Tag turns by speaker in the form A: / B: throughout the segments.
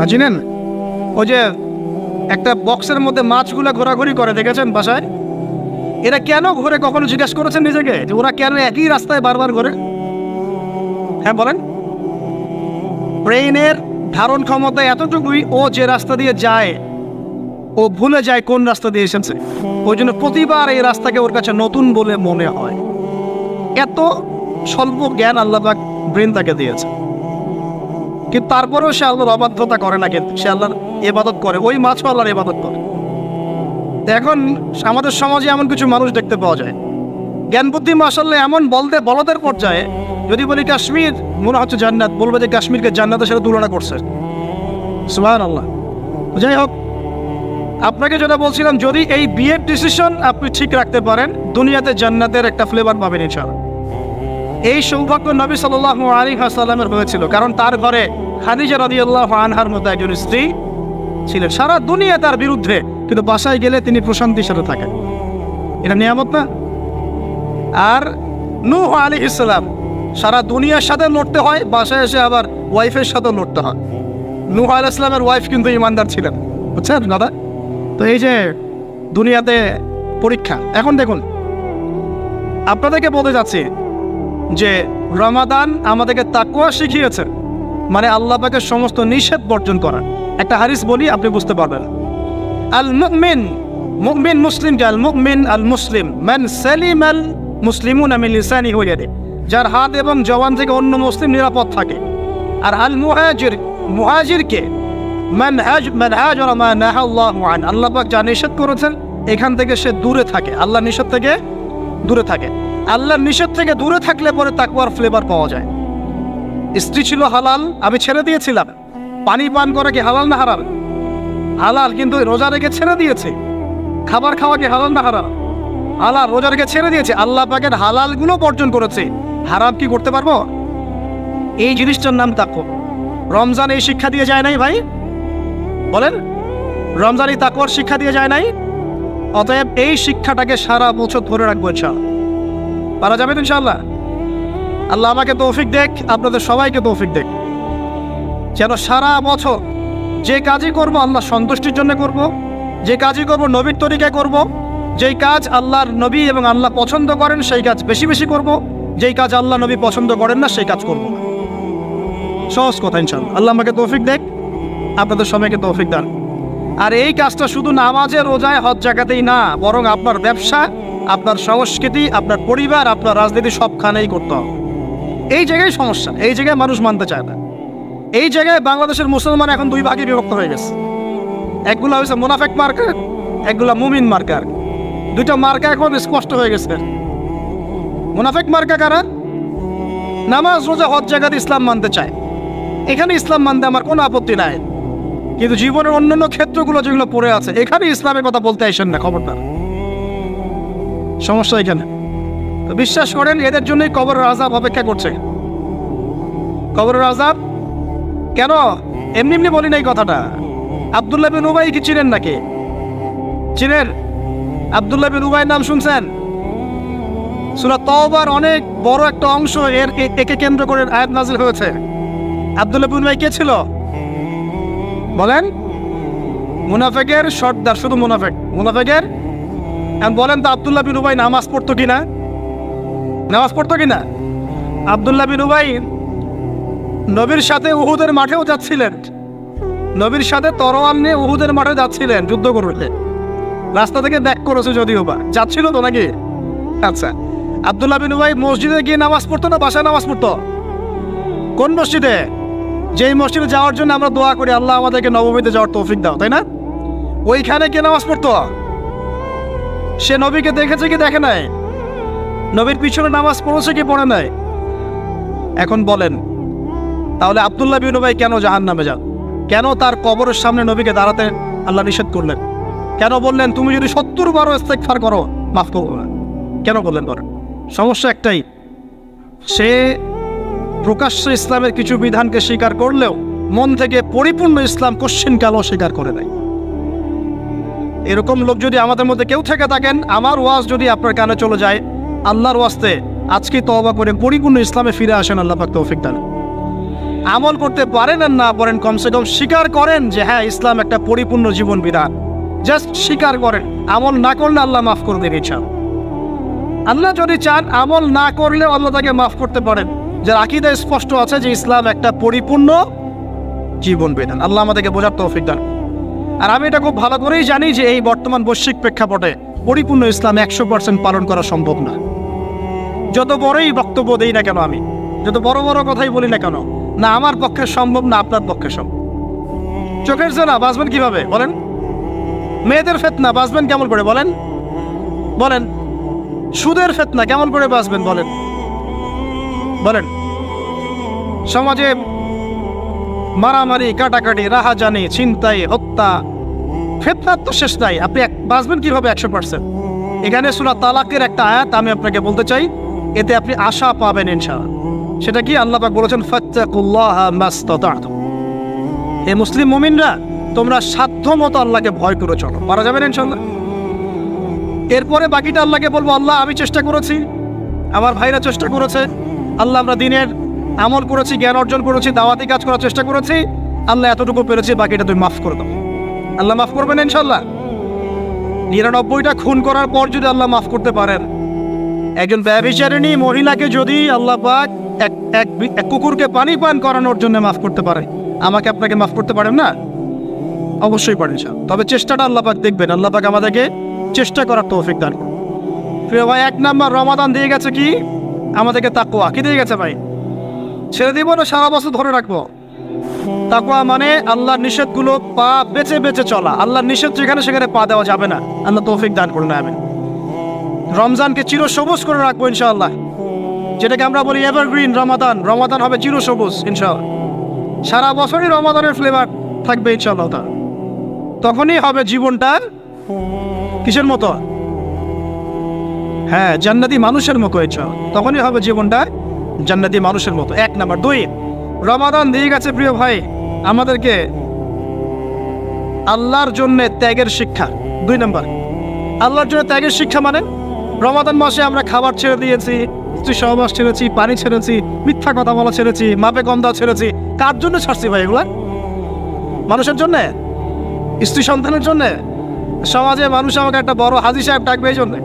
A: চিনেন? ওই যে একটা বক্সের মধ্যে মাছগুলো ঘোরাঘুরি করে, দেখেছেন বাসায়? এরা কেন ঘোরে, কখনো জিজ্ঞেস করেছেন নিজেকে যে ওরা কেন একই রাস্তায় বারবার ঘোরে? হ্যাঁ বলেন। ব্রেইনের ধারণ ক্ষমতা এতটুকুই, ও যে রাস্তা দিয়ে যায় ও ভুলে যায় কোন রাস্তা দিয়ে এসেছে। ওই জন্য প্রতিবার এই রাস্তাকে ওর কাছে নতুন বলে মনে হয়। এত স্বল্প জ্ঞান আল্লাহ পাক ব্রেন তাকে দিয়েছে, কিন্তু তারপরেও সে আল্লাহর অবাধ্যতা করে না, কিন্তু সে আল্লাহর ইবাদত করে। ওই মাছও আল্লাহর ইবাদত করে। এখন আমাদের সমাজে এমন কিছু মানুষ দেখতে পাওয়া যায়, জ্ঞান বুদ্ধি মাশাআল্লাহ এমন বলদের পর্যায়ে, যদি বলি কাশ্মীর মনে হচ্ছে জান্নাত, বলবে যে কাশ্মীরকে জান্নাতের সাথে তুলনা করছে। সুবহানাল্লাহ। যাই হোক, আপনাকে যেটা বলছিলাম, যদি এই বিয়ের ডিসিশন আপনি ঠিক রাখতে পারেন, দুনিয়াতে জান্নাতের একটা ফ্লেভার পাবেন ইনশাআল্লাহ। এই সৌভাগ্য নবী সাল্লাল্লাহু আলাইহি ওয়াসাল্লামের হয়েছিল, কারণ তার ঘরে খাদিজা রাদিয়াল্লাহু আনহার মতো একজন স্ত্রী ছিলেন। সারা দুনিয়া তার বিরুদ্ধে, কিন্তু বাসায় গেলে তিনি প্রশান্তির সাথে থাকেন। এটা নিয়ামত না? আর নূহ আলাইহিস সালাম, সারা দুনিয়ার সাথে লড়তে হয়, বাসায় এসে আবার ওয়াইফের সাথে লড়তে হয়। নূহ আলাইহিস সালামের ওয়াইফ কিন্তু ইমানদার ছিলেন, বুঝছেন দাদা? তো এই যে দুনিয়াতে পরীক্ষা। এখন দেখুন, আপনাদেরকে বলতে যাচ্ছি যে রমাদান আমাদেরকে তাকওয়া শিখিয়েছে, মানে আল্লাহ পাকের সমস্ত নিষেধ বর্জন করা। একটা হাদিস বলি, আপনি বুঝতে পারবেন। আল মুমিন, মুমিন মুসলিম, আল মুমিন আল মুসলিম মান সালিমাল মুসলিমুনা মিন লিসানিহি ওয়া ইয়াদিহি, যার হাত এবং জবান থেকে অন্য মুসলিম নিরাপদ থাকে। আর আল মুহাজির, মুহাজিরকে মান হাজারা মা নাহাল্লাহু আন, আল্লাহ পাক যা নিষেধ করেছেন এখান থেকে সে দূরে থাকে, আল্লাহ নিষেধ থেকে দূরে থাকে। আল্লাহর নিষেধ থেকে দূরে থাকলে পরে তাকওয়ার ফ্লেভার পাওয়া যায়। স্ত্রী ছিল হালাল, আমি ছেড়ে দিয়েছিলাম। পানি পান করা কি হালাল না হারাম? হালাল, কিন্তু রোজা রেখে ছেড়ে দিয়েছে। খাবার খাওয়া কি হালাল না হারাম? হালাল, রোজা রেখে ছেড়ে দিয়েছে। আল্লাহ পাকের হালালগুলো বর্জন করেছে, হারাম কি করতে পারবো? এই জিনিসটার নাম তাকওয়া। রমজান এই শিক্ষা দিয়ে যায় নাই ভাই? বলেন, রমজান এই তাকওয়ার শিক্ষা দিয়ে যায় নাই? অতএব এই শিক্ষাটাকে সারা বছর ধরে রাখবো ইনশাআল্লাহ। পারা যাবে তো ইনশাআল্লাহ? আল্লাহ আমাকে তৌফিক দেখ, আপনাদের সবাইকে তৌফিক দেখ, যেন সারা বছর যে কাজই করব আল্লাহ সন্তুষ্টির জন্য করব, যে কাজই করব নবীর তরিকায় করব, যেই কাজ আল্লাহর নবী এবং আল্লাহ পছন্দ করেন সেই কাজ বেশি বেশি করব, যেই কাজ আল্লাহ নবী পছন্দ করেন না সেই কাজ করব না। সহজ কথা ইনশাআল্লাহ। আল্লাহ আমাকে তৌফিক দেখ, আপনাদের সবাইকে তৌফিক দান। আর এই কাজটা শুধু নামাজে, রোজায়, হজ জাকাতেই না, বরং আপনার ব্যবসা, আপনার সংস্কৃতি, আপনার পরিবার, আপনার রাজনীতি সবখানেই করতে হবে। এই জায়গায় সমস্যা, এই জায়গায় মানুষ মানতে চায় না। এই জায়গায় বাংলাদেশের মুসলমান এখন দুই ভাগে বিভক্ত হয়ে গেছে। একগুলো হয়েছে মুনাফেক মার্কা, একগুলা মুমিন মার্কা। দুইটা মার্কা এখন স্পষ্ট হয়ে গেছে। মুনাফেক মার্কা কারা? নামাজ, রোজা, হজ জাকাত ইসলাম মানতে চায়, এখানে ইসলাম মানতে আমার কোনো আপত্তি নাই, কিন্তু জীবনের অন্যান্য ক্ষেত্রগুলো যেগুলো পড়ে আছে এখানে ইসলামের কথা বলতে আসেন না, খবরদার। সমস্যা এখানে। তো বিশ্বাস করেন, এদের জন্যই কবরের আযাব অপেক্ষা করছে। কবরের আযাব কেন? এমনি এমনি বলি না এই কথাটা। আব্দুল্লাহ বিন উবাই কি চিনেন নাকি? চিনেন? আব্দুল্লাহ বিন উবাই নাম শুনছেন? সূরা তাওবার অনেক বড় একটা অংশ একে কেন্দ্র করে আয়াত নাযিল হয়েছে। আব্দুল্লাহ বিন উবাই কে ছিল বলেন? মুনাফিকের সর্দার, শুধু মুনাফিকের। এখন বলেন তো, আব্দুল্লাহ বিন উবাই নামাজ পড়তো কিনা? নামাজ পড়তো কিনা? আব্দুল্লাহ বিন উবাই নবীর সাথে উহুদের মাঠেও যাচ্ছিলেন, নবীর সাথে তরোয়াল নিয়ে উহুদের মাঠে যাচ্ছিলেন যুদ্ধ করতে। রাস্তা থেকে ব্যাক করেছে যদিও বা, যাচ্ছিল তো নাকি? আচ্ছা, আব্দুল্লাহ বিন উবাই মসজিদে গিয়ে নামাজ পড়তো না বাসায় নামাজ পড়তো? কোন মসজিদে? যেই মসজিদে যাওয়ার জন্য আমরা দোয়া করি আল্লাহ আমাদেরকে নবমীতে যাওয়ার তৌফিক দাও, তাই না? ওইখানে কে নামাজ পড়তো? সে নবীকে দেখেছে কি দেখে নাই? নবীর পিছনে নামাজ পড়েছে কি পড়ে নাই? এখন বলেন, তাহলে আব্দুল্লাহ বিন উবাই কেন জাহান্নামে যান? কেন তার কবরের সামনে নবীকে দাঁড়াতে আল্লাহ নিষেধ করলেন? কেন বললেন তুমি যদি 70 বার ইস্তেগফার করো মাফ করবো না? কেন বললেন? বলেন। সমস্যা একটাই, সে প্রকাশ্যে ইসলামের কিছু বিধানকে স্বীকার করলেও মন থেকে পরিপূর্ণ ইসলাম কোশ্চিনকালও স্বীকার করে নাই। এরকম লোক যদি আমাদের মধ্যে কেউ থেকে থাকেন, আমার ওয়াজ যদি আপনার কানে চলে যায়, আল্লাহর ওয়াস্তে আজকে তওবা করে পরিপূর্ণ ইসলামে ফিরে আসেন, আল্লাহ পাক তৌফিক দান। আমল করতে পারেন আর না পারেন, কমসে কম স্বীকার করেন যে হ্যাঁ ইসলাম একটা পরিপূর্ণ জীবন বিধান। জাস্ট স্বীকার করেন। আমল না করলে আল্লাহ মাফ করে দেবে ইচ্ছা। আল্লাহ যদি চান আমল না করলেও আল্লাহ তাকে মাফ করতে পারেন, যার আকীদা স্পষ্ট আছে যে ইসলাম একটা পরিপূর্ণ জীবন বিধান। আল্লাহ আমাদেরকে বোঝার তৌফিক দান। আর আমি এটা খুব ভালো করেই জানি যে এই বর্তমান বৈশ্বিক প্রেক্ষাপটে পরিপূর্ণ ইসলাম 100% পালন করা সম্ভব না। যত বড়ই বক্তব্য দেই না কেন, আমি যত বড় বড় কথাই বলি না কেন, না আমার পক্ষে সম্ভব না আপনার পক্ষে সম্ভব। চোখের জেনা বাঁচবেন কিভাবে বলেন? মেয়েদের ফিতনা বাঁচবেন কেমন করে বলেন? বলেন। সুদের ফিতনা কেমন করে বাঁচবেন বলেন? বলেন। সমাজে মারামারি, কাটাকাটি, রাহাজানি, ছিনতাই, হত্যা, ফিতনার তো শেষ নাই। আপনি বাঁচবেন কিভাবে 100%? এখানে সূরা তালাকের একটা আয়াত আমি আপনাকে বলতে চাই, এতে আপনি আশা পাবেন ইনশাআল্লাহ। সেটা কি? আল্লাহ পাক বলেছেন ফাত্তাকুল্লাহা মাসতাতা'তুম। হে মুসলিম মুমিনরা, তোমরা সাধ্যমতো আল্লাহকে ভয় করে চলো। পারা যাবে না ইনশাআল্লাহ? এরপরে বাকিটা আল্লাহকে বলবো, আল্লাহ আমি চেষ্টা করেছি, আমার ভাইরা চেষ্টা করেছে, আল্লাহ আমরা দিনের আমল করেছি, জ্ঞান অর্জন করেছি, দাওয়াতি কাজ করার চেষ্টা করেছি, আল্লাহ এতটুকু পেরেছি, বাকিটা তুমি মাফ করে দাও। আল্লাহ মাফ করবেন ইনশাআল্লাহ। 99টা খুন করার পর যদি আল্লাহ মাফ করতে পারেন, একজন ব্যভিচারিণী মহিলাকে যদি আল্লাহ পাক এক কুকুরকে পানি পান করানোর জন্য মাফ করতে পারে, আমাকে আপনাকে মাফ করতে পারেন না? অবশ্যই পারেন। তবে চেষ্টাটা আল্লাহ পাক দেখবেন। আল্লাহ পাক আমাদেরকে চেষ্টা করার তৌফিক দান করুন। প্রিয় ভাই, 1 নাম্বার রমাদান দিয়ে গেছে কি আমাদেরকে? তাকওয়া। কি দিয়ে গেছে ভাই? ছেড়ে দিব না সারা বছর ধরে রাখবো? তাকওয়া মানে আল্লাহর নিষেধগুলো পা বেঁচে বেঁচে চলা। আল্লাহর নিষেধ যেখানে সেখানে পা দেওয়া যাবে না। আল্লাহ তৌফিক দান করুন। আমিন। রমজানকে চিরসবুজ করে রাখবো ইনশাআল্লাহ, যেটাকে আমরা বলি এভারগ্রিন রমাদান। রমাদান হবে চিরসবুজ ইনশাআল্লাহ। সারা বছরই রমাদানের ফ্লেভার থাকবে ইনশাআল্লাহ। তখনই হবে জীবনটা কিসের মতো? হ্যাঁ, জান্নাতি মানুষের মতো ইনশাআল্লাহ। তখনই হবে জীবনটা জান্নাতি মানুষের মতো। 1 নাম্বার। 2, রমাদান দিয়ে গেছে প্রিয় ভাই আমাদেরকে আল্লাহর জন্য ত্যাগের শিক্ষা। 2 নাম্বার, আল্লাহর জন্য ত্যাগের শিক্ষা মানে রমাদান মাসে আমরা খাবার ছেড়ে দিয়েছি, স্ত্রী সহবাস ছেড়েছি, পানি ছেড়েছি, মিথ্যা কথা বলা ছেড়েছি, মাপে কম দেওয়া ছেড়েছি। কার জন্য ছাড়ছি ভাই এগুলা? মানুষের জন্যে? স্ত্রী সন্তানের জন্যে? সমাজে মানুষ আমাকে একটা বড় হাজী সাহেব ডাকবে এই জন্যে?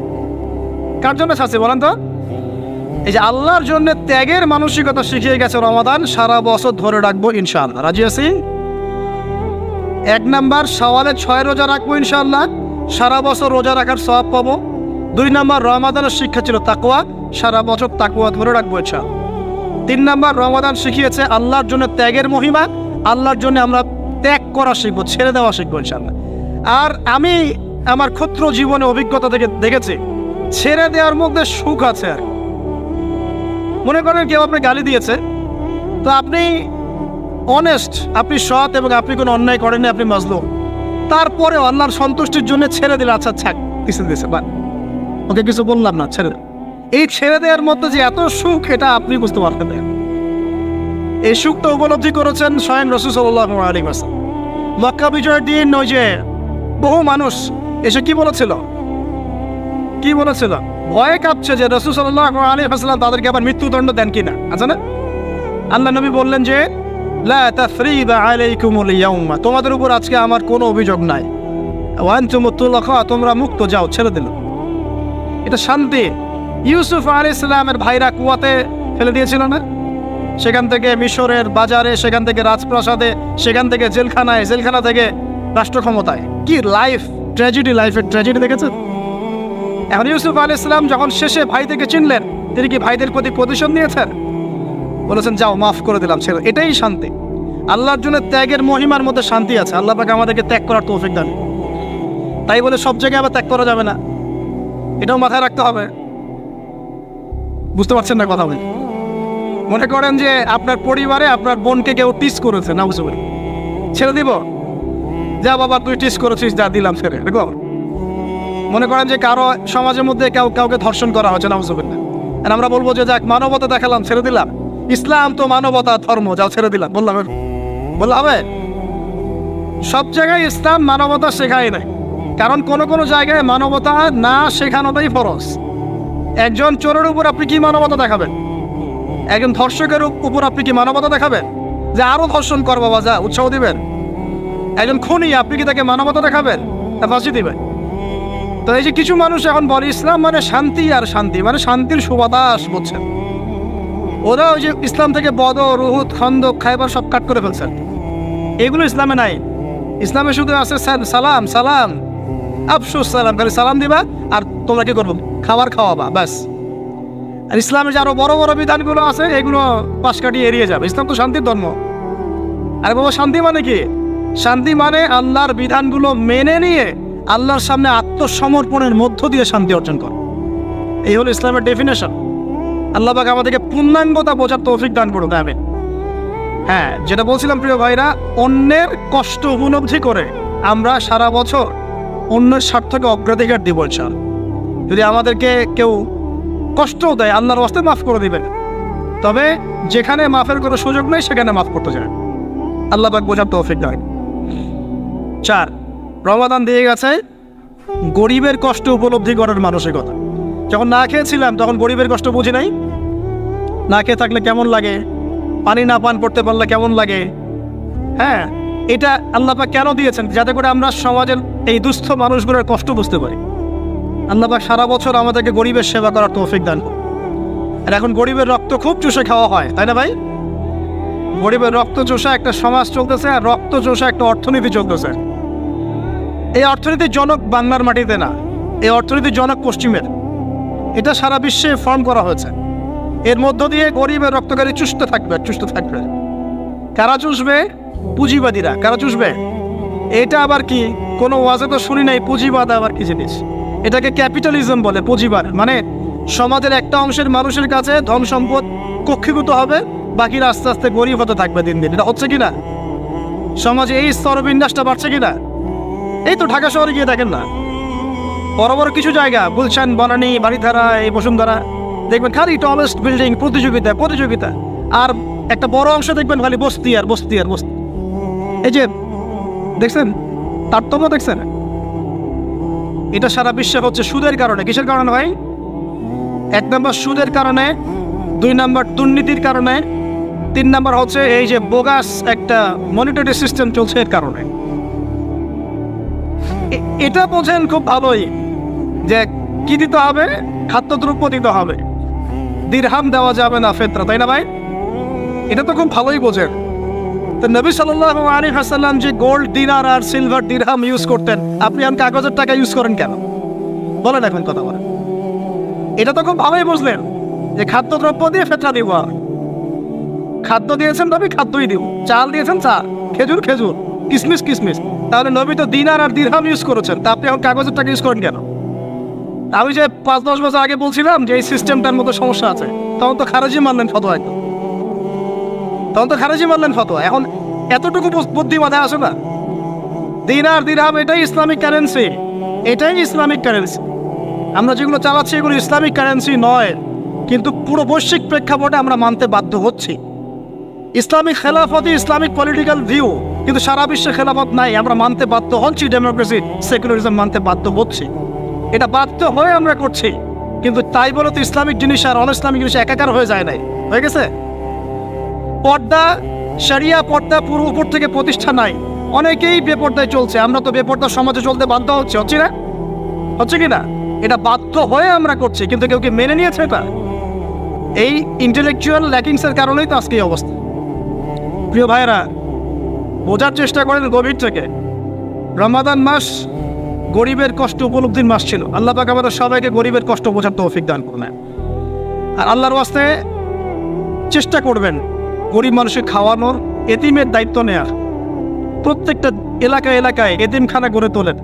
A: কার জন্য ছাড়ছি বলেন তো? এই যে আল্লাহর জন্য ত্যাগের মানসিকতা শিখিয়ে গেছে রমাদান, সারা বছর ধরে রাখবো ইনশাআল্লাহ। রাজি আছি? 1 নাম্বার, শাওয়ালে 6 রোজা রাখবো ইনশাআল্লাহ, সারা বছর রোজা রাখার সওয়াব পাবো। 2 নাম্বার, রমাদানের শিক্ষা ছিল তাকওয়া, সারা বছর তাকওয়া ধরে রাখবো ইনশাআল্লাহ। 3 নাম্বার, রমাদান শিখিয়েছে আল্লাহর জন্য ত্যাগের মহিমা। আল্লাহর জন্য আমরা ত্যাগ করা শিখবো, ছেড়ে দেওয়া শিখবো ইনশাআল্লাহ। আর আমি আমার ক্ষুদ্র জীবনে অভিজ্ঞতা থেকে দেখেছি, ছেড়ে দেওয়ার মধ্যে সুখ আছে। আর মনে করেন কেউ আপনি গালি দিয়েছে, তো আপনি অনেস্ট, আপনি সৎ এবং আপনি কোনো অন্যায় করেননি, আপনি মাজলুম, তারপরে আল্লাহর সন্তুষ্টির জন্য ছেড়ে দিলে, আচ্ছা ছাক কিছু দিয়েছে বা ওকে কিছু বললাম না, ছেড়ে দেন। এই ছেড়ে দেওয়ার মধ্যে যে এত সুখ, এটা আপনি বুঝতে পারতেন না। এই সুখটা উপলব্ধি করেছেন স্বয়ং রাসূল সাল্লাল্লাহু আলাইহি ওয়াসাল্লাম। মক্কা বিজয়ের দিন ওই যে বহু মানুষ এসে কি বলেছিল? কি বলেছিল? ভয়ে কাঁপছে যে রাসূল সাল্লাল্লাহু আলাইহি ওয়াসাল্লাম তাদেরকে আবার মৃত্যুদণ্ড দেন কিনা। আচ্ছা না? আল্লাহ নবী বললেন যে লা তাসরিবা আলাইকুমুল ইয়াউমা, তোমাদের উপর আজকে আমার কোনো অভিযোগ নাই। ওয়া আনতুমুত তুলাকা, তোমরা মুক্ত, যাও, ছেড়ে দিল। এটা শান্তি। ইউসুফ আলাইহিস সালামের ভাইরা কুয়াতে ফেলে দিয়েছিল না? সেখান থেকে মিশরের বাজারে, সেখান থেকে রাজপ্রাসাদে, সেখান থেকে জেলখানায়, জেলখানা থেকে রাষ্ট্র ক্ষমতায়। কি লাইফ ট্র্যাজেডি, লাইফের ট্র্যাজেডি দেখেছেন? এখন ইউসুফ আলাইহিস সালাম যখন শেষে ভাইদেরকে চিনলেন, তিনি কি ভাইদের প্রতি প্রতিশোধ নিয়েছেন? বলেছেন যাও, মাফ করে দিলাম, ছেড়ে। এটাই শান্তি। আল্লাহর জন্য ত্যাগের মহিমার মধ্যে শান্তি আছে। আল্লাহ পাক আমাদেরকে ত্যাগ করার তৌফিক দান। তাই বলে সব জায়গায় আবার ত্যাগ করা যাবে না, এটাও মাথায় রাখতে হবে। বুঝতে পারছেন না কথা? বলি, মনে করেন যে আপনার পরিবারে আপনার বোনকে কেউ টিস করেছে, না বুঝতে পারি, ছেড়ে দিব? যা বাবা তুই টিস করেছিস, যা দিলাম, ছেড়ে। দেখো, মনে করেন যে কারো সমাজের মধ্যে কাউকে ধর্ষণ করা হচ্ছে, না বুঝতে পারি না, আর আমরা বলবো যে যাক মানবতা দেখালাম, ছেড়ে দিলাম। ইসলাম তো মানবতা ধর্ম, যাও ছেড়ে দিলাম, বললাম হবে? সব জায়গায় ইসলাম মানবতা শেখায় নাই, কারণ কোনো জায়গায় মানবতা না শেখানোটাই ফরজ। একজন চোরের উপর আপনি কি মানবতা দেখাবেন? একজন ধর্ষকের উপর আপনি কি মানবতা দেখাবেন? যে আরো ধর্ষণ কর বাবা, যা, উৎসাহ দিবেন? একজন খুনি, আপনি কি তাকে মানবতা দেখাবেন না ফাঁসি দিবেন? তো এই যে কিছু মানুষ এখন বলে ইসলাম মানে শান্তি, আর শান্তি মানে শান্তির সুবাতাস, বুঝছেন? ওরা ওই যে ইসলাম থেকে বদর, উহুদ, খন্দক, খায়বার সব কাট করে ফেলছেন। এগুলো ইসলামে নাই। ইসলামে শুধু আছে সালাম সালাম, আফসুস সালাম, খালি সালাম দিবা আর তোমরা কি করবো, খাবার খাওয়াবা, ব্যাস। আর ইসলামের যে আরো বড় বড় বিধানগুলো আছে এগুলো পাশ কাটিয়ে এড়িয়ে যাবে। ইসলাম তো শান্তির ধর্ম। আর বাবা শান্তি মানে কি? শান্তি মানে আল্লাহর বিধানগুলো মেনে নিয়ে আল্লাহর সামনে আত্মসমর্পণের মধ্য দিয়ে শান্তি অর্জন কর। এই হলো ইসলামের ডেফিনেশন। আল্লাহ পাক আমাদেরকে পূর্ণাঙ্গতা বোঝার তৌফিক দান করুন, আমিন। হ্যাঁ, যেটা বলছিলাম প্রিয় ভাইরা, অন্যের কষ্ট উপলব্ধি করে আমরা সারা বছর অন্যের স্বার্থকে অগ্রাধিকার দিব ইনশাআল্লাহ। যদি আমাদেরকে কেউ কষ্টও দেয়, আল্লাহর ওয়াস্তে মাফ করে দিবেন। তবে যেখানে মাফের কোনো সুযোগ নেই সেখানে মাফ করতে চায়। আল্লাহ পাক বোঝার তৌফিক দেয়। 4, রমাদান দিয়ে গেছে গরিবের কষ্ট উপলব্ধি করার মানসিকতা। যখন না খেয়েছিলাম তখন গরিবের কষ্ট বুঝি নাই। না খেয়ে থাকলে কেমন লাগে, পানি না পান করতে পারলে কেমন লাগে। হ্যাঁ, এটা আল্লাহ পাক কেন দিয়েছেন? যাতে করে আমরা সমাজের এই দুস্থ মানুষগুলোর কষ্ট বুঝতে পারি। আল্লাহ পাক সারা বছর আমাদেরকে গরিবের সেবা করার তৌফিক দান করুন। আর এখন গরিবের রক্ত খুব চুষে খাওয়া হয়, তাই না ভাই? গরিবের রক্ত চোষা একটা সমাজ চলতেছে, আর রক্ত চোষা একটা অর্থনীতি চলতেছে। এই অর্থনীতির জনক বাংলার মাটিতে না, এই অর্থনীতির জনক পশ্চিমের। এটা সারা বিশ্বে ফর্ম করা হয়েছে। এর মধ্য দিয়ে গরিবের রক্তকারী চুষতে থাকবে, চুষতে থাকবে। কারা চুষবে? পুঁজিবাদীরা। কারা চুষবে? এটা আবার কি? কোনো ওয়াজে তো শুনি নাই পুঁজিবাদ আবার কি জিনিস। এটাকে ক্যাপিটালিজম বলে। পুঁজিবাদ মানে সমাজের একটা অংশের মানুষের কাছে ধন সম্পদ কক্ষীভূত হবে, বাকিরা আস্তে আস্তে গরিব হতে থাকবে দিন দিন। এটা হচ্ছে কিনা? সমাজে এই স্তরবিন্যাসটা বাড়ছে কিনা? এই তো ঢাকা শহরে গিয়ে দেখেন না, বড় বড় কিছু জায়গা, গুলশান, বনানী, বাড়িধারা, এই বসুন্ধরা, দেখবেন খালি টলেস্ট বিল্ডিং, প্রতিযোগিতা প্রতিযোগিতা। আর একটা বড় অংশ দেখবেন খালি বস্তি আর বস্তি আর বস্তি। এই যে দেখছেন তারতম্য, দেখছেন? এটা সারা বিশ্বে হচ্ছে সুদের কারণে। কিসের কারণে ভাই? 1 নম্বর সুদের কারণে, 2 নম্বর দুর্নীতির কারণে, 3 নম্বর হচ্ছে এই যে বোগাস একটা মনিটরি সিস্টেম চলছে এর কারণে। এটা বোঝেন খুব ভালোই যে কি দিতে হবে, খাদ্যদ্রব্য দিতে হবে, দিরহাম দেওয়া যাবে না, ফেতরা, তাই না ভাই? এটা তো খুব ভালোই বোঝেন। তো নবী সাল্লাল্লাহু আলাইহি ওয়াসাল্লাম যে গোল্ড দিনার আর সিলভার দিরহাম ইউজ করতেন, আপনি এখন কাগজের টাকা ইউজ করেন কেন? বলেন এখন, কথা বলেন। এটা তো খুব ভালোই বুঝলেন যে খাদ্যদ্রব্য দিয়ে ফেতরা দিব। খাদ্য দিয়েছেন নবী, খাদ্যই দিব। চাল দিয়েছেন চাল, খেজুর খেজুর, কিসমিস কিসমিস। তাহলে নবী তো দিনার আর দিরহাম ইউজ করেছেন, তা আপনি এখন কাগজের টাকা ইউজ করেন কেন? আমি যে 5-10 বছর আগে বলছিলাম যে এই সিস্টেমটার মতো সমস্যা আছে, তখন তো খারেজি মানলেন ফতোয়া। তখন তো খারেজি মানলেন ফতোয়া। এখন এতটুকু বুদ্ধি মাথায় আসে না? দিনার দিরহাম এটাই ইসলামিক কারেন্সি, এটাই ইসলামিক কারেন্সি। আমরা যেগুলো চালাচ্ছি এগুলো ইসলামিক কারেন্সি নয়, কিন্তু পুরো বৈশ্বিক প্রেক্ষাপটে আমরা মানতে বাধ্য হচ্ছি। ইসলামিক খেলাফতই ইসলামিক পলিটিক্যাল ভিউ, কিন্তু সারা বিশ্বে খেলাফত নাই, আমরা মানতে বাধ্য হচ্ছি। ডেমোক্রেসি, সেকুলারিজম মানতে বাধ্য হচ্ছি। এটা বাধ্য হয়ে আমরা করছি, কিন্তু তাই বলে তো ইসলামিক জিনিস আর অন ইসলামিক জিনিস একাকার হয়ে যায় নাই, হয়ে গেছে। পর্দা, শরিয়া পর্দা পুরো উপর থেকে প্রতিষ্ঠা নাই, অনেকেই বেপর্দায় চলছে। আমরা তো বেপর্দা সমাজে চলতে বাধ্য হচ্ছে, হচ্ছে না? হচ্ছে কি না? এটা বাধ্য হয়ে আমরা করছি, কিন্তু কেউ কি মেনে নিয়েছে এটা? এই ইন্টেলেকচুয়াল ল্যাকিংসের কারণেই তো আজকে এই অবস্থা। প্রিয় ভাইয়েরা, বোঝার চেষ্টা করেন গভীর থেকে। রমাদান মাস গরিবের কষ্ট উপলব্ধির মাস ছিল। আল্লাহ পাক আমাদের সবাইকে গরিবের কষ্ট বোঝার তৌফিক দান করুন। আর আল্লাহর ওয়াস্তে চেষ্টা করবেন গরিব মানুষকে খাওয়ানোর, এতিমের দায়িত্ব নেয়ার। প্রত্যেকটা এলাকায় এলাকায় এতিমখানা গড়ে তোলেন,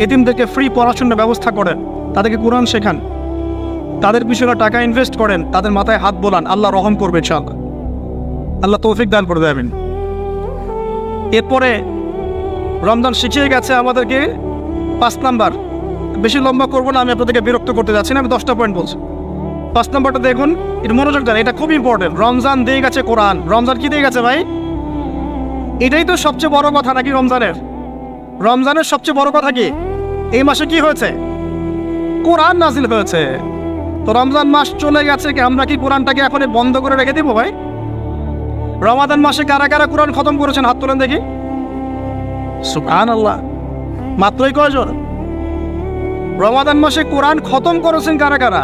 A: এতিমদেরকে ফ্রি পড়াশোনার ব্যবস্থা করেন, তাদেরকে কোরআন শেখান, তাদের পিছনে টাকা ইনভেস্ট করেন, তাদের মাথায় হাত বোলান। আল্লাহ রহম করবে ইনশাআল্লাহ, আল্লাহ তৌফিক দান করে দেবেন। এরপরে রমজান শিখিয়ে গেছে আমাদেরকে 5 নাম্বার। বেশি লম্বা করবো না, আমি আপনাদেরকে বিরক্ত করতে যাচ্ছি না, আমি 10টা পয়েন্ট বলছি। 5 নাম্বারটা দেখুন, এটা মনোযোগ দেন, এটা খুব ইম্পর্টেন্ট। রমজান দিয়ে গেছে কোরআন। রমজান কি দিয়ে গেছে ভাই? এটাই তো সবচেয়ে বড় কথা নাকি? রমজানের সবচেয়ে বড় কথা কি? এই মাসে কি হয়েছে? কোরআন নাজিল হয়েছে। তো রমজান মাস চলে গেছে, আমরা কি কোরআনটাকে এখন বন্ধ করে রেখে দিব ভাই? রমাদান মাসে কারা কারা কোরআন খতম করেছেন হাত তোলেন দেখি। সুবহানাল্লাহ, মাত্রই কয়জন? রমাদান মাসে কোরআন খতম করেছেন কারা কারা?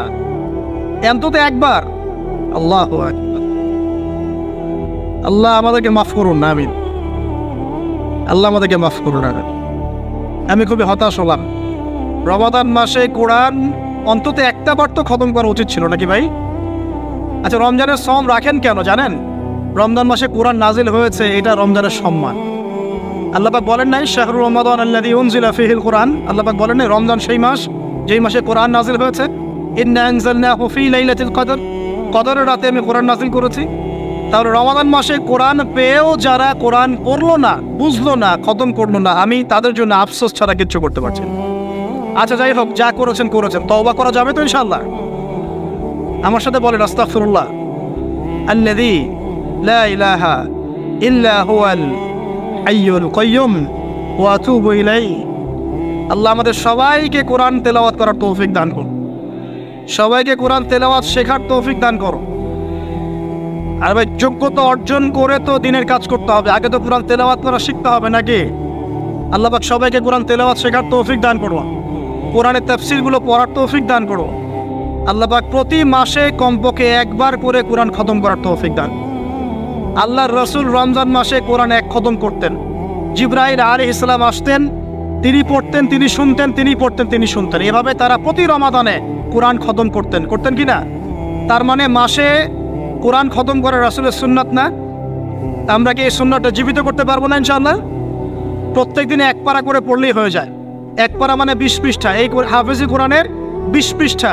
A: অন্তত একবার। আল্লাহু আকবার। আল্লাহ আমাদেরকে মাফ করুন না, আমিন। আল্লাহ আমাদেরকে মাফ করুন না। আমি খুবই হতাশ হলাম। রমাদান মাসে কোরআন অন্তত একটা বার তো খতম করা উচিত ছিল নাকি ভাই? আচ্ছা, রমজানের সম রাখেন কেন জানেন? রমজান মাসে কোরআন নাজিল হয়েছে, এটা রমজানের সম্মান। আল্লাহ পাক বলেন নাই শাহরুর রমাদান আল্লাযী উনজিলা ফীহিল কোরআন? আল্লাহ পাক বলেন নাই রমজান সেই মাস যেই মাসে কোরআন নাজিল হয়েছে? ইন্না আনজালনাহু ফী লাইলাতিল কদর, কদরের রাতে আমি কোরআন নাজিল করেছি। তাহলে রমাদান মাসে কোরআন পেয়েও যারা কোরআন পড়লো না, বুঝলো না, খতম করলো না, আমি তাদের জন্য আফসোস ছাড়া কিচ্ছু করতে পারছি না। আচ্ছা যাই হোক, যা করেছেন করেছেন, তওবা করা যাবে তো ইনশাআল্লাহ? আমার সাথে বলেন আস্তাগফিরুল্লাহ আল্লাযী লা ইলাহা ইল্লা হুয়াল হাইয়ুল কাইয়্যুম ওয়া আতুবু ইলাইহি। আল্লাহ আমাদের সবাইকে কোরআন তেলাওয়াত করার তৌফিক দান করুন, সবাইকে কোরআন তেলাওয়াত শেখার তৌফিক দান করুন। আর ভাই, যোগ্যতা অর্জন করে তো দিনের কাজ করতে হবে, আগে তো কোরআন তেলাওয়াত করা শিখতে হবে নাকি? আল্লাহ পাক সবাইকে কোরআন তেলাওয়াত শেখার তৌফিক দান করুন, কোরআনের তাফসীরগুলো পড়ার তৌফিক দান করুন। আল্লাহ পাক প্রতি মাসে কমপক্ষে একবার করে কোরআন খতম করার তৌফিক দান। আল্লাহর রাসূল রমজান মাসে কোরআন এক খতম করতেন। জিবরাইল আলাইহিস সালাম আসতেন, তিনি পড়তেন, তিনি শুনতেন, তিনি পড়তেন, তিনি শুনতেন। এভাবে তারা প্রতি রমাদানে কোরআন খতম করতেন কি না? তার মানে মাসে কোরআন খতম করা রাসূলের সুন্নাত না? আমরা কি এই সুন্নাতটা জীবিত করতে পারবো না ইনশাআল্লাহ? প্রত্যেক দিনে এক পারা করে পড়লেই হয়ে যায়। এক পারা মানে 20 পৃষ্ঠা। এই হাফেজি কোরআনের 20 পৃষ্ঠা,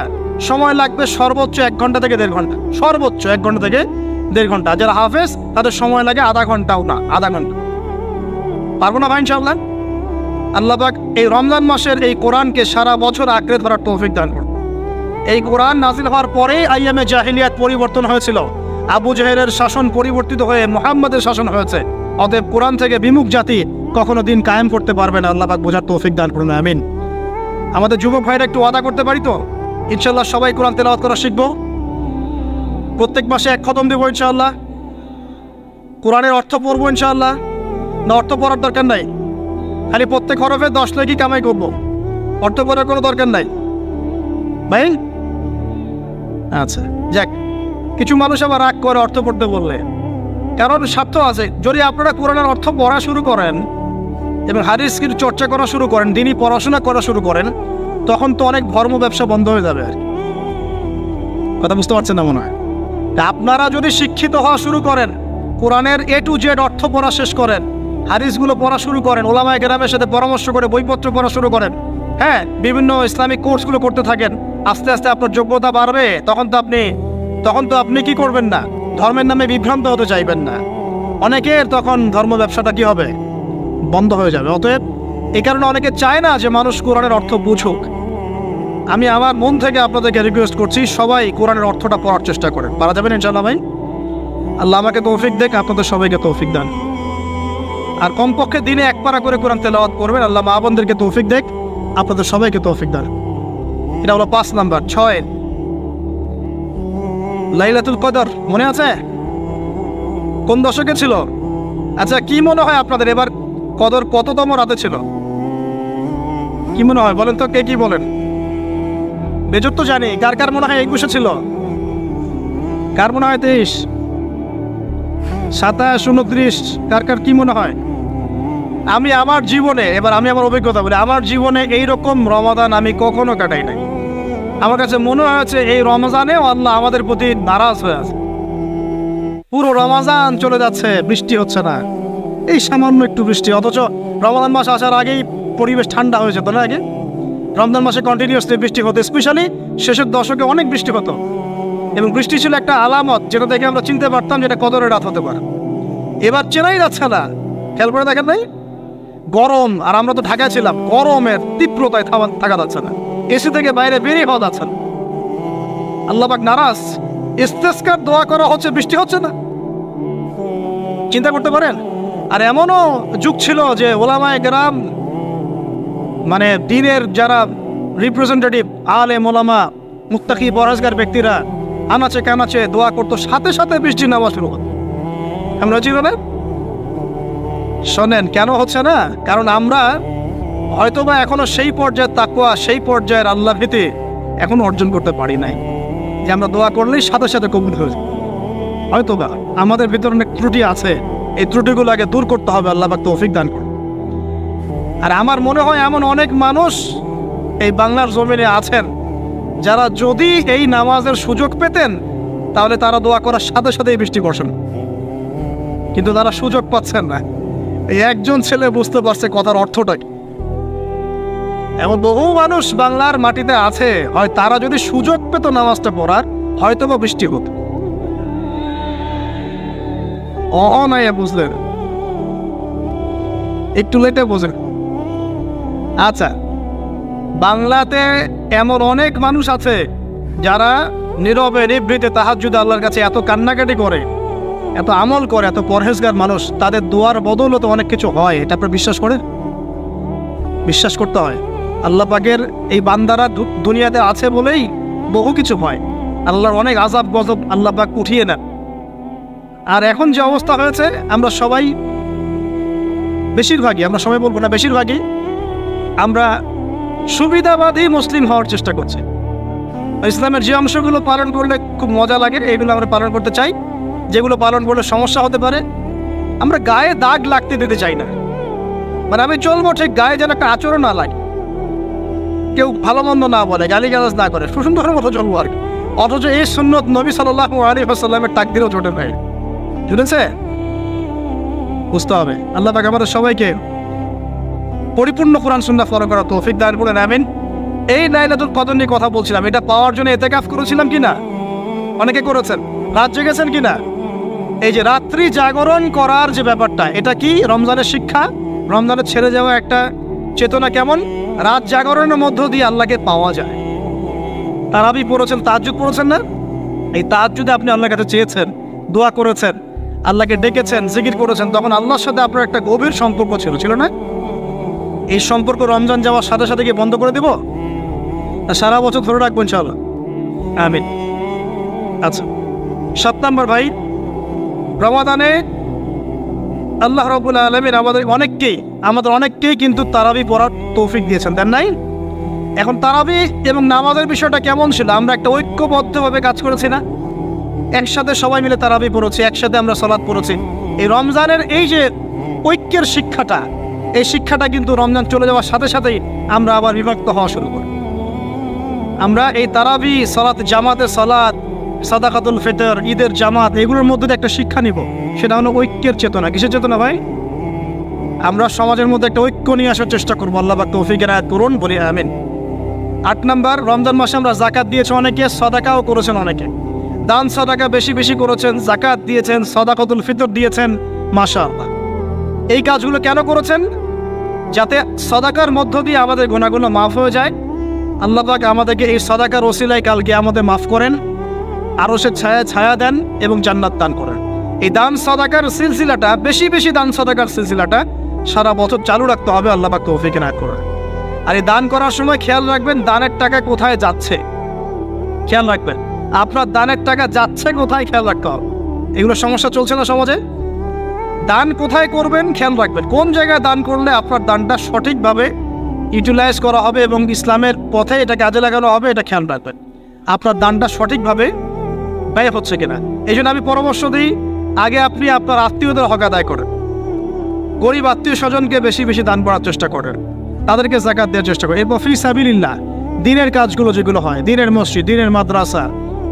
A: সময় লাগবে সর্বোচ্চ 1 ঘন্টা থেকে 1.5 ঘন্টা, সর্বোচ্চ 1 ঘন্টা থেকে 1.5 ঘন্টা। যারা হাফেজ তাদের সময় লাগে আধা ঘন্টাও না, আধা ঘন্টা। পারবো না ভাই ইনশাআল্লাহ? আল্লাহ পাক এই রমজান মাসের এই কোরআনকে সারা বছর আঁকড়ে ধরার তৌফিক দান করুন। এই কোরআন নাজিল হওয়ার পরেই আইয়ামে জাহিলিয়াত পরিবর্তন হয়েছিল। আবু জেহেলের শাসন পরিবর্তিত হয়ে মুহাম্মাদের শাসন হয়েছে। অতএব কোরআন থেকে বিমুখ জাতি কখনো দিন কায়েম করতে পারবে না। আল্লাহ পাক বোঝার তৌফিক দান করুন, আমিন। আমাদের যুবক ভাইরা একটু ওয়াদা করতে পারি তো ইনশাআল্লাহ সবাই কোরআন তেলাওয়াত করা শিখবো, প্রত্যেক মাসে এক খতম দেবো ইনশাআল্লাহ, কোরআনের অর্থ পড়বো ইনশাআল্লাহ। না অর্থ পড়ার দরকার নাই, খালি প্রত্যেক হরফে 10 লাখই কামাই করবো, অর্থ পড়ার কোনো দরকার নাই ভাই? আচ্ছা যাক, কিছু মানুষ আবার রাগ করে অর্থ পড়তে বললে, কারণ স্বার্থ আছে। যদি আপনারা কোরআনের অর্থ পড়া শুরু করেন এবং হাদিসের চর্চা করা শুরু করেন, দিনই পড়াশোনা করা শুরু করেন, তখন তো অনেক ধর্ম ব্যবসা বন্ধ হয়ে যাবে আর কি। কথা বুঝতে পারছেন না মনে হয়? আপনারা যদি শিক্ষিত হওয়া শুরু করেন, কোরআনের A to Z অর্থ পড়া শেষ করেন, হাদিসগুলো পড়া শুরু করেন, ওলামায়ে কেরামের সাথে পরামর্শ করে বইপত্র পড়া শুরু করেন, হ্যাঁ, বিভিন্ন ইসলামিক কোর্সগুলো করতে থাকেন, আস্তে আস্তে আপনার যোগ্যতা বাড়বে। তখন তো আপনি কি করবেন না? ধর্মের নামে বিভ্রান্ত হতে চাইবেন না। অনেকের তখন ধর্ম ব্যবসাটা কি হবে? বন্ধ হয়ে যাবে। অতএব এই কারণে অনেকে চায় না যে মানুষ কোরআনের অর্থ বুঝুক। আমি আমার মন থেকে আপনাদেরকে রিকোয়েস্ট করছি, সবাই কোরআনের অর্থটা পড়ার চেষ্টা করেন। পারা যাবেন ইনশাআল্লাহ ভাই? আল্লাহ আমাকে তৌফিক দেখ, আপনাদের সবাইকে তৌফিক দান। আর কমপক্ষে দিনে এক পারা করে কোরআন তেলাওয়াত করবেন। আল্লাহ মা বোনদেরকে তৌফিক দেখ, আপনাদের সবাইকে তৌফিক দান। এটা হলো 5 নাম্বার। 6 লাইলাতুল কদর মনে আছে? কোন দশকে ছিল? আচ্ছা, কি মনে হয় আপনাদের এবার কদর কততম রাতে ছিল? কি মনে হয় বলেন তো, কে কি বলেন? বেজর তো জানি, কার কার মনে হয় 21 ছিল? কার মনে হয় 23, 27, 29? কার কার কি মনে হয়? আমি আমার জীবনে, এবার আমি আমার অভিজ্ঞতা বলি, আমার জীবনে এইরকম রমাদান আমি কখনো কাটাই নাই। আমার কাছে মনে হয়েছে এই রমজানেও আল্লাহ আমাদের প্রতি নারাজ হয়ে আছে। পুরো রমজান চলে যাচ্ছে, বৃষ্টি হচ্ছে না, এই সামান্য একটু বৃষ্টি। অথচ রমজান মাস আসার আগেই পরিবেশ ঠান্ডা হয়ে যেত না? আগে রমজান মাসে কন্টিনিউয়াসলি বৃষ্টি হতো, স্পেশালি শেষের দশকে অনেক বৃষ্টি হতো। এবং বৃষ্টি ছিল একটা আলামত, যেটা দেখে আমরা চিনতে পারতাম যেটা কদরের রাত হতে পারে। এবার চেনাই যাচ্ছে না, খেয়াল করে দেখেন নাই? গরম, আর আমরা তো ঢাকায় ছিলাম, গরমের তীব্রতায় থাকা যাচ্ছে না, এসি থেকে বাইরে বেরিয়ে হওয়া যাচ্ছে না। আল্লাহ পাক নারাজ, ইস্তেসকার দোয়া করা হচ্ছে, বৃষ্টি হচ্ছে না। চিন্তা করতে পারেন? আর এমনও যুগ ছিল যে ওলামায়ে কেরাম, মানে দ্বীনের যারা রিপ্রেজেন্টেটিভ, আলেম ওলামা, মুত্তাকি পরহেজগার ব্যক্তিরা আনাচে কানাচে দোয়া করতো, সাথে সাথে বৃষ্টি নামা শুরু হতো। আমরা চিনি না। শোনেন কেন হচ্ছে না, কারণ আমরা হয়তোবা এখনো সেই পর্যায়ের তাকওয়া, সেই পর্যায়ের আল্লাহ ভীতি এখনো অর্জন করতে পারি নাই, যে আমরা দোয়া করলেই সাথে সাথে কবুল হয়ে যায়। হয়তোবা আমাদের ভিতরে অনেক ত্রুটি আছে, এই ত্রুটিগুলো আগে দূর করতে হবে, আল্লাহ পাক তৌফিক দান করুন। আর আমার মনে হয় এমন অনেক মানুষ এই বাংলার জমিনে আছেন যারা যদি এই নামাজের সুযোগ পেতেন তাহলে তারা দোয়া করার সাথে সাথে বৃষ্টি বর্ষণ, কিন্তু তারা সুযোগ পাচ্ছেন না। এই একজন ছেলে বুঝতে পারছে কথার অর্থটা কি। এমন বহু মানুষ বাংলার মাটিতে আছে, হয় তারা যদি সুযোগ পেত নামাজটা পড়ার হয়তো বা বৃষ্টি হতো। নাই বুঝলেন, একটু লেটে বোঝেন। আচ্ছা, বাংলাতে এমন অনেক মানুষ আছে যারা নীরবে নিভৃতে তাহাজ্জুদে আল্লাহর কাছে এত কান্নাকাটি করে, এত আমল করে, এত পরহেজগার মানুষ, তাদের দোয়ার বদৌলতে অনেক কিছু হয়। এটা আপনারা বিশ্বাস করেন? বিশ্বাস করতে হয়। আল্লাহ পাকের এই বান্দারা দুনিয়াতে আছে বলেই বহু কিছু হয়। আল্লাহর অনেক আযাব গজব আল্লাহ পাক উঠিয়ে নেন। আর এখন যে অবস্থা হয়েছে, আমরা সবাই বেশিরভাগই, আমরা সবাই বলবো না, বেশিরভাগই আমরা সুবিধাবাদী মুসলিম হওয়ার চেষ্টা করছি। ইসলামের যে অংশগুলো পালন করলে খুব মজা লাগে এইগুলো আমরা পালন করতে চাই, যেগুলো পালন করলে সমস্যা হতে পারে আমরা গায়ে দাগ লাগতে দিতে চাই না। মানে আমি চলবো ঠিক, গায়ে যেন একটা আচরণ না লাগে, কেউ ভালো মন্দ না বলে, গালিগালাজ না করে, সুন্দরের মতো চলবো আর কি। অথচ এই সুন্নত নবী সাল্লাল্লাহু আলাইহি ওয়াসাল্লামের তাকদীরও জোটে নাই। বুঝেছে? বুঝতে হবে। আল্লাহ পাক আমাদের সবাইকে পরিপূর্ণ কোরআন সুন্নাহ ফলো করার তৌফিক দান করুন, আমিন। এই লাইলাতুল কদর নিয়ে কথা বলছিলাম, এটা পাওয়ার জন্য ইতিকাফ করেছিলাম কিনা? অনেকে করেছেন। রাত জেগেছেন কিনা? এই যে রাত্রি জাগরণ করার যে ব্যাপারটা, এটা কি রমজানের শিক্ষা? রমজানের ছেড়ে যাওয়া একটা চেতনা কেমন? রাত জাগরণের মধ্য দিয়ে আল্লাহকে পাওয়া যায়। তারাবি পড়েছেন, তাহাজ্জুদ পড়েছেন না? এই তাহাজ্জুদে আপনি আল্লাহর কাছে চেয়েছেন, দোয়া করেছেন, আল্লাহকে ডেকেছেন, জিকির করেছেন, তখন আল্লাহর সাথে আপনার একটা গভীর সম্পর্ক ছিল না? এই সম্পর্ক রমজান যাওয়ার সাথে সাথে কি বন্ধ করে দেব? সারা বছর ধরে রাখবো ইনশাআল্লাহ, আমিন। আচ্ছা, 7 নম্বর ভাই, রমাদানে আল্লাহ রাব্বুল আলামিন আমাদের অনেককেই কিন্তু তারাবি পড়ার তৌফিক দিয়েছেন, দেন নাই? এখন তারাবি এবং নামাজের বিষয়টা কেমন ছিল? আমরা একটা ঐক্যবদ্ধভাবে কাজ করেছি না? একসাথে সবাই মিলে তারাবি পড়েছি, একসাথে আমরা সালাত পড়েছি। এই রমজানের এই যে ঐক্যের শিক্ষাটা, এই শিক্ষাটা কিন্তু রমজান চলে যাওয়ার সাথে সাথেই আমরা আবার বিভক্ত হওয়া শুরু করি। আমরা এই তারাবি, সালাত, জামাতের সালাত, সাদাকাতুল ফিতর, ঈদের জামাত, এগুলোর মধ্যে একটা শিক্ষা নিব, সেটা হলো ঐক্যের চেতনা। কিসের চেতনা ভাই? আমরা সমাজের মধ্যে একটা ঐক্য নিয়ে আসার চেষ্টা করবো। আল্লাহ পাক তৌফিক এনায়েত করুন, বলি আমিন। 8 নম্বর, রমজান মাসে আমরা যাকাত দিয়েছি অনেকে, সাদাকাও করেছেন অনেকে। দান সাদাকা বেশি বেশি করেছেন, যাকাত দিয়েছেন, সাদাকাতুল ফিতর দিয়েছেন, মাশাআল্লাহ। এই কাজগুলো কেন করেছেন? যাতে সাদাকার মধ্য দিয়ে আমাদের গুনাহগুলো মাফ হয়ে যায়। আল্লাহ পাক আমাদেরকে এই সাদাকার ওসিলায় কালকে আমাদের মাফ করেন, আরশের ছায়া দেন এবং জান্নাত দান করেন। এই দান সাদাকার সিলসিলাটা, বেশি বেশি দান সাদাকার সিলসিলাটা সারা বছর চালু রাখতে হবে, আল্লাহ পাক তৌফিক এনায়েত করেন। আর এই দান করার সময় খেয়াল রাখবেন দানের টাকা কোথায় যাচ্ছে, খেয়াল রাখবেন আপনার দানের টাকা যাচ্ছে কোথায়, খেয়াল রাখতে হবে। এগুলো সমস্যা চলছে না সমাজে? দান কোথায় করবেন খেয়াল রাখবেন, কোন জায়গায় দান করলে আপনার দানটা সঠিকভাবে ইউটিলাইজ করা হবে এবং ইসলামের পথে এটা কাজে লাগানো হবে, এটা খেয়াল রাখবেন। আপনার দানটা সঠিকভাবে ব্যয় হচ্ছে কিনা। এই জন্য আমি পরামর্শ দিই, আগে আপনি আপনার আত্মীয়দের হক আদায় করেন, গরিব আত্মীয় স্বজনকে বেশি বেশি দান করার চেষ্টা করেন, তাদেরকে যাকাত দেওয়ার চেষ্টা করেন। এরপর ফি সাবিলিল্লাহ, দিনের কাজগুলো যেগুলো হয়, দিনের মসজিদ, দিনের মাদ্রাসা,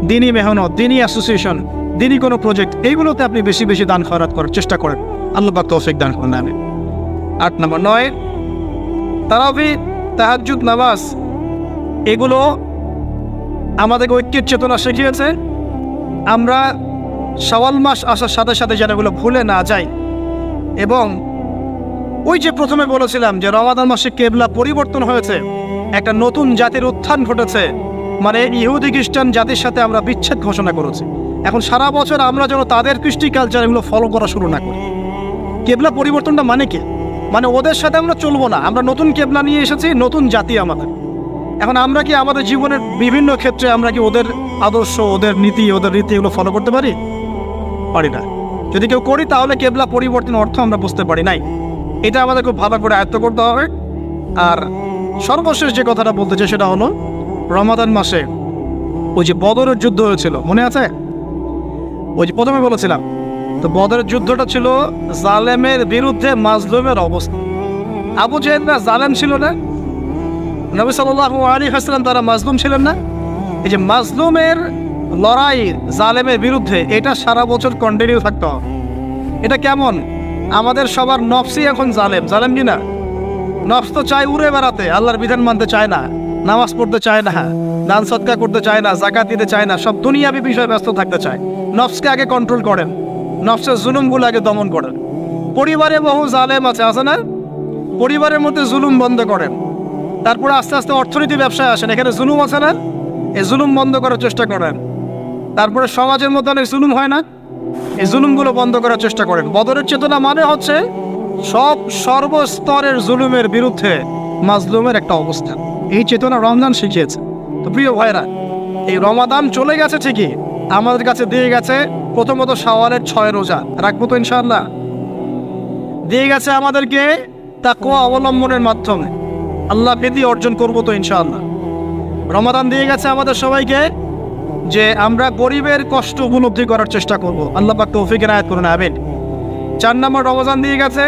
A: দিনী মেহনত, দিনী অ্যাসোসিয়েশন, দিনী কোনো প্রজেক্ট, এইগুলোতে আপনি বেশি বেশি দান খয়রাত করার চেষ্টা করেন। আল্লাহ পাক তৌফিক দান করেন, আমিন। 8 নম্বর, 9, তারাবি, তাহাজ্জুদ, নামাজ, এগুলো আমাদেরকে ঐক্যের চেতনা শিখিয়েছে। আমরা শাওয়াল মাস আসার সাথে সাথে যেন এগুলো ভুলে না যাই। এবং ওই যে প্রথমে বলেছিলাম যে রমাদান মাসে কেবলা পরিবর্তন হয়েছে, একটা নতুন জাতির উত্থান ঘটেছে, মানে ইহুদি খ্রিস্টান জাতির সাথে আমরা বিচ্ছেদ ঘোষণা করেছি। এখন সারা বছর আমরা যেন তাদের কৃষ্টি কালচার এগুলো ফলো করা শুরু না করি। কেবলা পরিবর্তনটা মানে কি? মানে ওদের সাথে আমরা চলবো না, আমরা নতুন কেবলা নিয়ে এসেছি, নতুন জাতি আমাদের। এখন আমরা কি আমাদের জীবনের বিভিন্ন ক্ষেত্রে আমরা কি ওদের আদর্শ, ওদের নীতি, ওদের রীতি এগুলো ফলো করতে পারি? পারি না। যদি কেউ করি তাহলে কেবলা পরিবর্তন অর্থ আমরা বুঝতে পারি নাই। এটা আমাদের খুব ভালো করে আয়ত্ত করতে হবে। আর সর্বশেষ যে কথাটা বলতে চাই সেটা হলো, রমাদান মাসে ওই যে বদরের যুদ্ধ হয়েছিল, মনে আছে? ওই যে প্রথমে বলেছিলাম, তো বদরের যুদ্ধটা ছিল জালেমের বিরুদ্ধে মাজলুমের অবস্থা। আবু জেহেলরা জালেম ছিল না, নবী সাল্লাল্লাহু আলাইহি ওয়াসাল্লাম তারা মাজলুম ছিলেন না। এই যে মাজলুমের লড়াই জালেমের বিরুদ্ধে, এটা সারা বছর কন্টিনিউ থাকতে হবে। এটা কেমন? আমাদের সবার নফসই এখন জালেম, জালেম কি না? নফস তো চায় উড়ে বেড়াতে, আল্লাহর বিধান মানতে চায় না, নামাজ পড়তে চায় না, দান সদকা করতে চায় না, যাকাত দিতে চায় না, সব দুনিয়াবি বিষয়ে ব্যস্ত থাকতে চায়। নফসকে আগে কন্ট্রোল করেন, নফসের জুলুমগুলো আগে দমন করেন। পরিবারে বহু জালেম আছে না? পরিবারের মধ্যে জুলুম বন্ধ করেন। তারপরে আস্তে আস্তে অর্থনীতি ব্যবসায় আসেন, এখানে জুলুম আছে না? এই জুলুম বন্ধ করার চেষ্টা করেন। তারপরে সমাজের মধ্যে অনেক জুলুম হয় না? এই জুলুমগুলো বন্ধ করার চেষ্টা করেন। বদরের চেতনা মানে হচ্ছে সর্বস্তরের জুলুমের বিরুদ্ধে মাজলুমের একটা অবস্থান। এই চেতনা রমজান শিখিয়েছে। তো প্রিয় ভাইরা, এই রমাদান চলে গেছে ঠিকই, আমাদের কাছে দিয়ে গেছে প্রথমত শাওয়ালের 6 রোজা, রাখবো তো ইনশাআল্লাহ। দিয়ে গেছে আমাদেরকে তাকওয়া অবলম্বনের মাধ্যমে আল্লাহ ভীতি অর্জন করবো তো ইনশাআল্লাহ। রমাদান দিয়ে গেছে আমাদের সবাইকে যে আমরা গরিবের কষ্ট উপলব্ধি করার চেষ্টা করব। আল্লাহ পাক তৌফিক এনায়েত করুন, আমিন। 4 নম্বর রমজান দিয়ে গেছে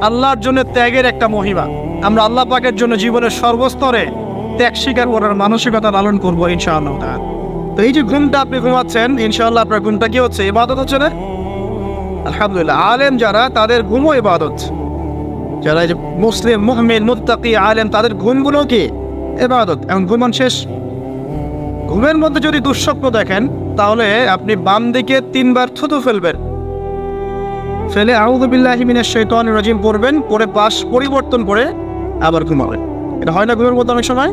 A: আল্লাহর জন্য ত্যাগের একটা মহিমা। আমরা আল্লাহ পাকের জন্য জীবনের সর্বস্তরে ত্যাগ স্বীকার করার মানসিকতা লালন করবো ইনশাআল্লাহ। তো এই যে ঘুমটা আপনি ঘুমাচ্ছেন, ইনশাআল্লাহ আপনার ঘুমটা কি হচ্ছে? ইবাদত হচ্ছে না? আলহামদুলিল্লাহ। আলেম যারা, তাদের ঘুমও ইবাদত। যারা এই যে মুসলিম, মুমিন, মুত্তাকি, আলেম, তাদের ঘুমগুলো কি ইবাদত। এখন ঘুমান শেষ, ঘুমের মধ্যে যদি দুঃস্বপ্ন দেখেন তাহলে আপনি বাম দিকে 3 বার থুতু ফেলবেন, ফেলে আউযু বিল্লাহি মিনাশ শাইতানির রাজিম পড়বেন, পরে পাশ পরিবর্তন করে আবার ঘুমাবেন। এটা হয় না ঘুমের মধ্যে অনেক সময়?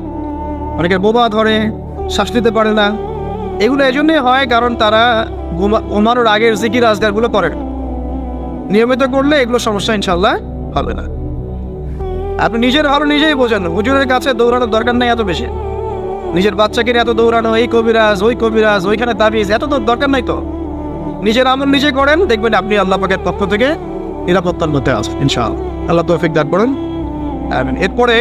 A: অনেকের বোবা ধরে, শ্বাস নিতে পারে না। এগুলো এই জন্যই হয় কারণ তারা ঘুমানোর আগের জিকির আজকারগুলো করেন। নিয়মিত করলে এগুলো সমস্যা ইনশাল্লাহ হবে না। আপনি নিজের ভালো নিজেই বোঝেন, হুজুরের কাছে দৌড়ানোর দরকার নেই এত বেশি। নিজের বাচ্চাকে এত দৌড়ানো, এই কবিরাজ ওই কবিরাজ, ওইখানে তাবিজ, এত তো দরকার নাই। তো নিজের আমল নিজে করেন, দেখবেন আপনি আল্লাহ পাকের পক্ষ থেকে নিরাপত্তার মধ্যে আসবেন ইনশাআল্লাহ। আল্লাহ তৌফিক দান করুন, আমিন। এরপরে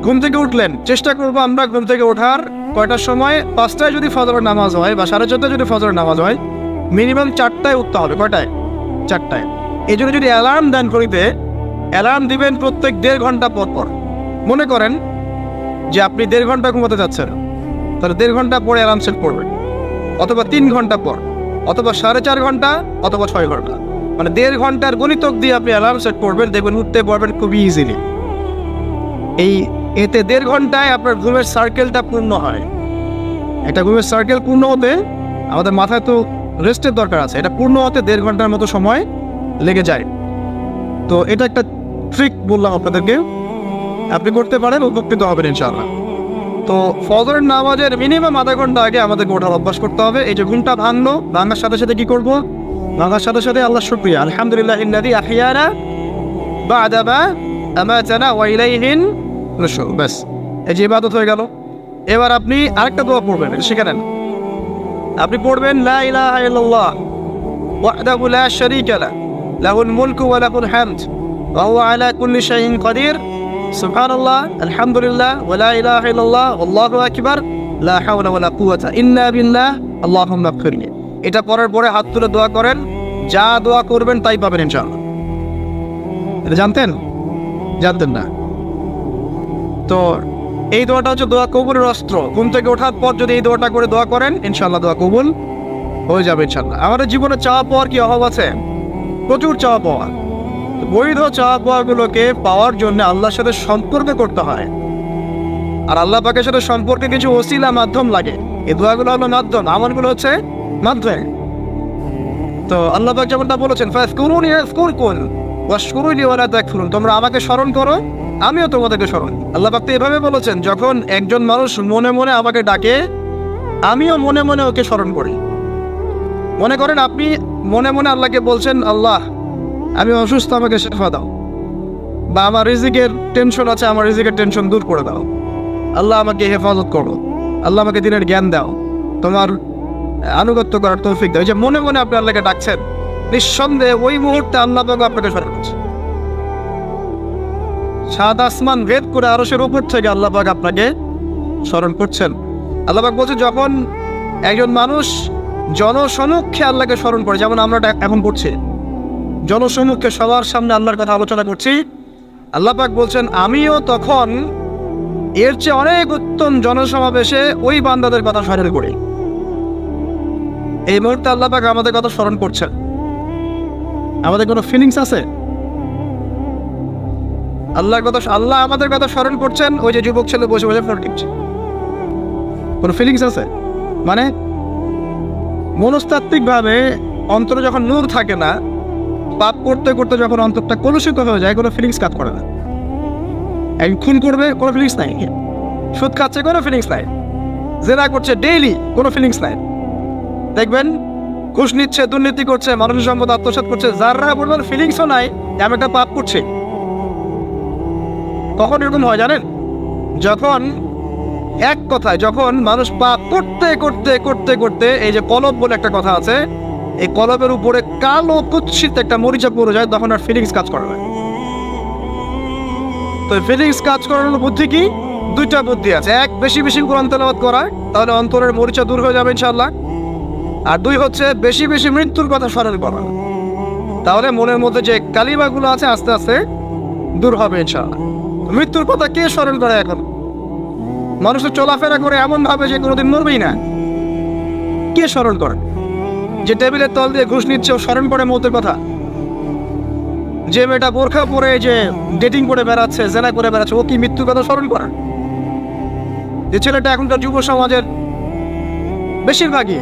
A: ঘুম থেকে উঠলেন, চেষ্টা করবো আমরা ঘুম থেকে ওঠার কয়টার সময়? 5টায় যদি ফজরের নামাজ হয় বা 4:30টায় যদি ফজরের নামাজ হয়, মিনিমাম 4টায় উঠতে হবে। কয়টায়? 4টায়। এই জন্য যদি অ্যালার্ম দেন করিতে, অ্যালার্ম দিবেন প্রত্যেক 1.5 ঘন্টা পর পর। মনে করেন যে আপনি 1.5 ঘন্টা ঘুমাতে যাচ্ছেন, তাহলে 1.5 ঘন্টা পরে অ্যালার্ম সেট করবেন, অথবা 3 ঘন্টা পর, অথবা 4.5 ঘন্টা, অথবা 6 ঘন্টা। মানে 1.5 ঘন্টার গণিতক দিয়ে আপনি অ্যালার্ম সেট করবেন, দেখবেন উঠতে পারবেন খুবই ইজিলি। এতে 1.5 ঘন্টায় আপনার ঘুমের সার্কেলটা পূর্ণ হয়। একটা ঘুমের সার্কেল পূর্ণ হতে আমাদের মাথায় তো রেস্টের দরকার আছে, এটা পূর্ণ হতে 1.5 ঘন্টার মতো সময় লেগে যায়। তো এটা একটা ট্রিক বললাম আপনাদেরকে, আপনি করতে পারেন, উপকৃত হবেন ইনশাআল্লাহ। তো ফজরের নামাজের মিনিমাম আধা ঘন্টা আগে আমাদেরকে ওঠার অভ্যাস করতে হবে। এই যে ঘুমটা ভাঙলো, ভাঙার সাথে সাথে কি করবো? ভাঙার সাথে সাথে আল্লাহ শুকরিয়া, আলহামদুলিল্লাহিল্লাযী আহইয়ানা বা'দা মা আমাতানা ওয়া ইলাইহিন নুশুর। ব্যাস, এই যে ইবাদত হয়ে গেল। এবার আপনি আরেকটা দোয়া পড়বেন, শিখে নেন। আপনি পড়বেন লা ইলাহা ইল্লাল্লাহ ওয়াহদাহু লা শারীকা লাহু লাহুল মুলকু ওয়া লাহুল হামদ ওয়া হুয়া আলা কুল্লি শাইইন কাদির সুবহানাল্লাহ আলহামদুলিল্লাহ ওয়া লা ইলাহা ইল্লাল্লাহ আল্লাহু আকবার লা হাওলা ওয়া লা কুওয়াতা ইল্লা বিল্লাহ আল্লাহুম্মা ইগফিরলি। এটা পড়ার পরে হাত তুলে দোয়া করেন, যা দোয়া করবেন তাই পাবেন ইনশাআল্লাহ। এটা জানতেন? জানতেন না? তো এই দোয়াটা হচ্ছে দোয়া কবুলের অস্ত্র। ঘুম থেকে ওঠার পর যদি এই দোয়াটা করে দোয়া করেন, ইনশাআল্লাহ দোয়া কবুল হয়ে যাবে ইনশাআল্লাহ। আমাদের জীবনে চাওয়া পাওয়ার কি অভাব আছে? প্রচুর চাওয়া পাওয়া। বৈধ চাওয়া পাওয়াগুলোকে পাওয়ার জন্য আল্লাহর সাথে সম্পর্ক করতে হয়, আর আল্লাহ পাকের সাথে সম্পর্কে কিছু ওসিলা মাধ্যম লাগে। এই দোয়াগুলো হলো মাধ্যম, আমলগুলো হচ্ছে মাধ্যম। তো আল্লাহ পাক যেমনটা বলেছেন, ফাযকুরুনি আযকুরকুম ওয়াশকুরুলি ওয়া লা তাকফুরুন, তোমরা আমাকে স্মরণ করো, আমিও তোমাদেরকে স্মরণ। আল্লাহ পাক তো এভাবে বলেছেন, যখন একজন মানুষ মনে মনে আমাকে ডাকে, আমিও মনে মনে ওকে স্মরণ করি। মনে করেন আপনি মনে মনে আল্লাহকে বলছেন, আল্লাহ আমি অসুস্থ, আমাকে শেফা দাও, বা আমার রিজিকের টেনশন আছে, আমার রিজিকের টেনশন দূর করে দাও, আল্লাহ আমাকে হেফাজত করো, আল্লাহ আমাকে দিনের জ্ঞান দাও, তোমার আনুগত্য করার তৌফিক দাও। এই যে মনে মনে আপনি আল্লাহকে ডাকছেন, নিঃসন্দেহে ওই মুহূর্তে আল্লাহ পাক আপনাকে স্মরণ করছে। সাত আসমান ভেদ করে আরশের উপর থেকে আল্লাহ পাক আপনাকে স্মরণ করছেন। আল্লাহ পাক বলছে, যখন একজন মানুষ জনসমক্ষে আল্লাহকে স্মরণ করে, যেমন আমরা এখন করছি, জনসমক্ষে সবার সামনে আল্লাহর কথা আলোচনা করছি, আল্লাহ পাক বলছেন আমিও তখন এর চেয়ে অনেক উত্তম জনসমাবেশে ওই বান্দাদের কথা স্মরণ করি। এই মুহূর্তে আল্লাহ পাক আমাদের কথা স্মরণ করছেন। আমাদের কোনো ফিলিংস আছে? আল্লাহ আমাদের কথা স্মরণ করছেন। ওই যে যুবক ছেলে বসে বসে ফোন টিপছে, কোনো ফিলিংস আছে? মানে মনস্তাত্ত্বিকভাবে অন্তরে যখন নূর থাকে না, পাপ করতে করতে যখন অন্তরটা কলুষিত হয়ে যায়, কোনো ফিলিংস কাজ করে না। খুন করবে, কোনো ফিলিংস নাই। সুদ খাচ্ছে, কোনো ফিলিংস নাই। জেনা করছে ডেইলি, কোনো ফিলিংস নাই। দেখবেন ঘুষ নিচ্ছে, দুর্নীতি করছে, মানুষের সম্পদ আত্মসাৎ করছে, যারা বলবেন ফিলিংসও নাই যে আমি একটা পাপ করছি। কখন এরকম হয় জানেন? যখন এক কথায় যখন মানুষ পাপ করতে করতে করতে করতে, এই যে কলব বলে একটা কথা আছে, এই কলবের উপরে কালো কুৎসিত একটা মরিচা পড়ে যায়, তখন আর ফিলিংস কাজ করে না। তো ফিলিংস কাজ করানোর বুদ্ধি কি? দুইটা বুদ্ধি আছে। এক, বেশি বেশি কোরআন তেলাওয়াত করা, তাহলে অন্তরের মরিচা দূর হয়ে যাবে ইনশাআল্লাহ। আর দুই হচ্ছে বেশি বেশি মৃত্যুর কথা স্মরণ করা, তাহলে মনের মধ্যে যে কালিমাগুলো আছে আস্তে আস্তে দূর হবে ইনশাআল্লাহ। মৃত্যুর কথা কে স্মরণ করে? এখন মানুষ তো চলাফেরা করে এমন ভাবে যে কোনোদিন মরবেই না। কে স্মরণ করে? যে টেবিলের তল দিয়ে ঘুষ নিচ্ছে ও স্মরণ করে মৌতের কথা। যে মেয়েটা বোরখা পরে যে ডেটিং করে বেড়াচ্ছে, জেনা করে বেড়াচ্ছে, ও কি মৃত্যুর কথা স্মরণ করে? যে ছেলেটা এখনকার যুব সমাজের বেশিরভাগই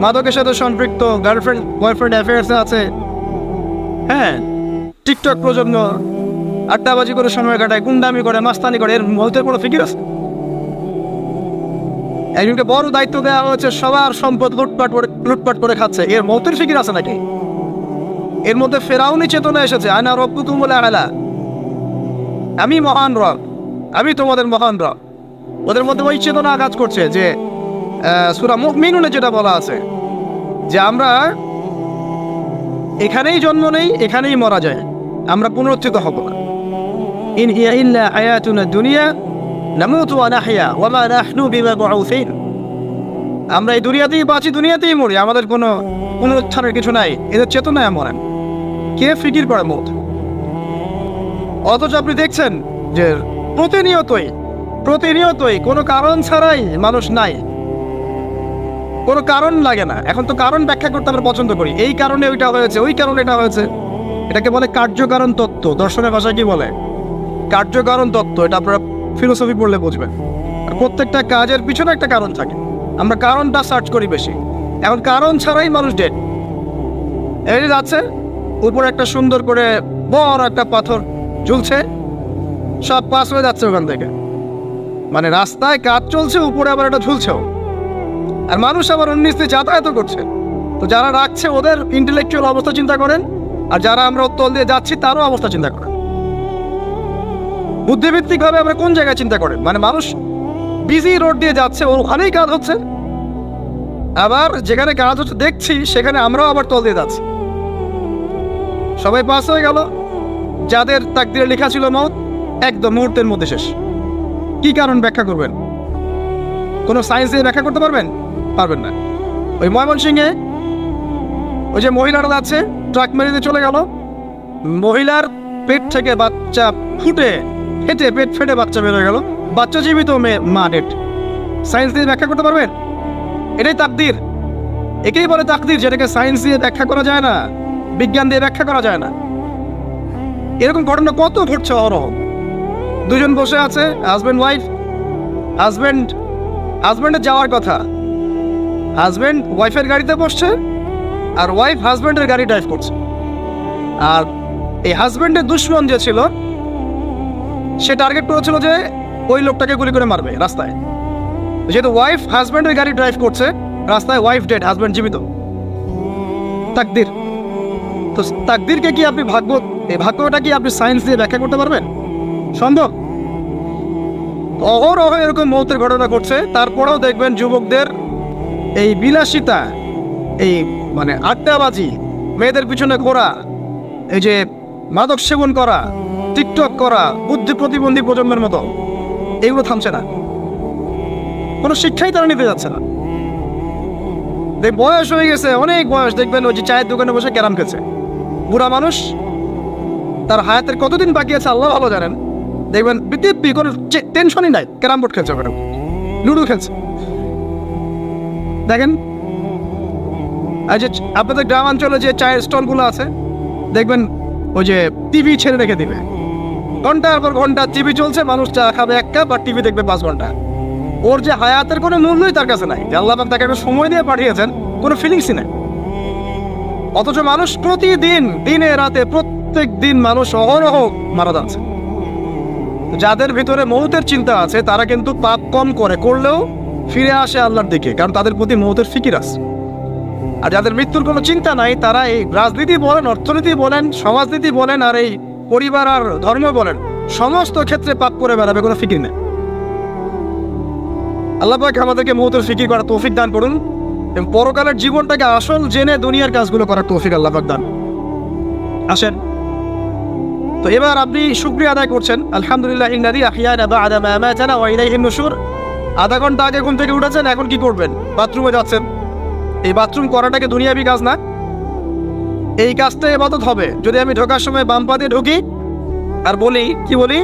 A: মাদকের সাথে সম্পৃক্ত, গার্লফ্রেন্ড বয়ফ্রেন্ড অ্যাফেয়ার্সে আছে, হ্যাঁ, টিকটক প্রজন্ম, আড্ডাবাজি করে সময় কাটায়, গুন্ডামি করে, মাস্তানি করে, এর মৌতের কোনো ফিকির আছে? একজনকে বড় দায়িত্ব দেওয়া হয়েছে, সবার সম্পদ লুটপাট করে খাচ্ছে, এর মৌতের ফিকির আছে নাকি? এর মধ্যে ফেরাউনি চেতনা এসেছে, আনা রব্বুকুম বলে আলা, আমি মহান রব, আমি তোমাদের মহান রব। ওদের মধ্যে ওই চেতনা কাজ করছে যে সূরা মুমিনুনে যেটা বলা আছে যে আমরা এখানেই জন্ম নেই, এখানেই মারা যায়, আমরা পুনরুত্থিত হব না। ইন হিয়া ইল্লা হায়াতুনা দুনিয়া নামুতু ওয়া নাহইয়া ওয়া মা নাহনু বিমাবউসিন। আমরা এই দুনিয়াতেই বাঁচি, দুনিয়াতেই মরি, আমাদের কোনো পুনরুত্থানের কিছু নাই। এদের চেতনায় মরেন। কে ফিকির করে মত? অথচ আপনি দেখছেন যে প্রতিনিয়তই কোনো কারণ ছাড়াই মানুষ নাই, কোনো কারণ লাগে না। এখন তো কারণ ব্যাখ্যা করতে আমরা পছন্দ করি, এই কারণে ওইটা হয়েছে, ওই কারণে এটা হয়েছে। এটাকে বলে কার্যকারণ তত্ত্ব। দর্শনের ভাষায় কি বলে? কার্যকারণ তত্ত্ব। এটা আপনারা ফিলোসফি পড়লে বুঝবেন। আর প্রত্যেকটা কাজের পিছনে একটা কারণ থাকে, আমরা কারণটা সার্চ করি বেশি। এখন কারণ ছাড়াই মানুষ ডেড। এই যাচ্ছে, উপরে একটা সুন্দর করে বড় একটা পাথর ঝুলছে, সব পাস হয়ে যাচ্ছে ওখান থেকে। মানে রাস্তায় কাজ চলছে, উপরে আবার এটা ঝুলছেও, আর মানুষ আবার অন্যস্তে যাতায়াত করছে। তো যারা রাখছে ওদের ইন্টেলেকচুয়াল অবস্থা চিন্তা করেন, আর যারা আমরা উত্তল দিয়ে যাচ্ছি তারও অবস্থা চিন্তা করেন। বুদ্ধিভিত্তিকভাবে আমরা কোন জায়গায় চিন্তা করেন? মানে মানুষ বিজি রোড দিয়ে যাচ্ছে, ওখানেই কাজ হচ্ছে, আবার যেখানে কাজ হচ্ছে দেখছি সেখানে আমরাও আবার তল দিয়ে যাচ্ছি। সবাই পাস হয়ে গেল, যাদের তাকদিরে লেখা ছিল মওত একদম মুহূর্তের মধ্যে শেষ। কি কারণ ব্যাখ্যা করবেন? কোনো সায়েন্স দিয়ে ব্যাখ্যা করতে পারবেন? পারবেন না। ওই ময়মনসিংহে ওই যে মহিলারা যাচ্ছে, ট্রাক মেরে দিয়ে চলে গেল, মহিলার পেট থেকে বাচ্চা ফেটে পেট ফেটে বাচ্চা বের হয়ে গেল, বাচ্চা জীবিত, মা ডেড। সায়েন্স দিয়ে ব্যাখ্যা করতে পারবেন? এটাই তাকদির। একেই বলে তাকদির, যেটাকে সায়েন্স দিয়ে ব্যাখ্যা করা যায় না, বিজ্ঞান দিয়ে ব্যাখ্যা করা যায় না। এরকম ঘটনা কত ঘটছে অহরহ। দুজন বসে আছে, হাজব্যান্ড ওয়াইফ, হাজব্যান্ডের যাওয়ার কথা, হাজব্যান্ড ওয়াইফের গাড়িতে বসছে, আর ওয়াইফ হাজব্যান্ডের গাড়ি ড্রাইভ করছে। আর এই হাজব্যান্ডের দুশ্মন যে ছিল, সে টার্গেট করেছিল যে ওই লোকটাকে গুলি করে মারবে রাস্তায়। যেহেতু ওয়াইফ হাজব্যান্ডের গাড়ি ড্রাইভ করছে, রাস্তায় ওয়াইফ ডেড, হাজব্যান্ড জীবিত। তাকদির। তো তাকদিরকে কি আপনি এই ভাগ্যটা কি আপনি সায়েন্স দিয়ে ব্যাখ্যা করতে পারবেন? সম্ভব? অহরহ এরকম মৌতের ঘটনা ঘটছে। তারপরেও দেখবেন যুবকদের এই বিলাসিতা, এই মানে আড্ডাবাজি, মেয়েদের পিছনে ঘোরা, এই যে মাদক সেবন করা, টিকটক করা, বুদ্ধি প্রতিবন্ধী প্রজন্মের মতো, এগুলো থামছে না। কোনো শিক্ষাই তারা নিতে যাচ্ছে না। বয়স হয়ে গেছে, অনেক বয়স, দেখবেন ওই যে চায়ের দোকানে বসে ক্যারাম খেলছে। বুড়া মানুষ, তার হায়াতের কতদিন বাকি আছে আল্লাহ ভালো জানেন। দেখবেন দিব্যি কোনো টেনশনই নাই, ক্যারাম বোর্ড খেলছে, ওখানে লুডো খেলছে। দেখেন আর যে আপনাদের গ্রামাঞ্চলে যে চায়ের স্টলগুলো আছে, দেখবেন ওই যে টিভি ছেড়ে রেখে দিবে, ঘন্টার পর ঘন্টা টিভি চলছে, মানুষ চা খাবে 1 কাপ আর টিভি দেখবে 5 ঘন্টা। ওর যে হায়াতের কোনো মূল্যই তার কাছে নাই, যে আল্লাহ পাক তাকে একটা সময় দিয়ে পাঠিয়েছেন, কোনো ফিলিংসই নাই। অথচ মানুষ প্রতিদিন, দিনে রাতে, প্রত্যেক দিন মানুষ অহরহ মারা যাচ্ছে। যাদের ভিতরে মৌতের চিন্তা আছে তারা কিন্তু পাপ কম করলেও ফিরে আসে আল্লাহর দিকে, কারণ তাদের প্রতি মৌতের ফিকির আছে। আর যাদের মৃত্যুর কোনো চিন্তা নাই, তারা এই রাজনীতি বলেন, অর্থনীতি বলেন, সমাজনীতি বলেন, আর এই পরিবার আর ধর্ম বলেন, সমস্ত ক্ষেত্রে পাপ করে বেড়াবে, কোনো ফিকির নেই। আল্লাহ পাক আমাদেরকে মৌতের ফিকির করার তৌফিক দান করুন এবং পরকালের জীবনটাকে আসল জেনে দুনিয়ার কাজগুলো করার তৌফিক আল্লাহ পাক দান। আসেন, তো এবার আপনি শুকরিয়া আদায় করছেন, আলহামদুলিল্লাহ ইল্লাযী আহইয়ানা বা'দা মা আমাতানা ওয়া ইলাইহিন নুশুর। আধা ঘন্টা আগে ঘুম থেকে উঠেছেন, এখন কি করবেন? বাথরুমে যাচ্ছেন। এই বাথরুম করাটাকে দুনিয়াবি কাজ না? এই কাজটা ইবাদত হবে যদি আমি ঢোকার সময় বাম পা দিয়ে ঢুকি আর বলি, কি বলি?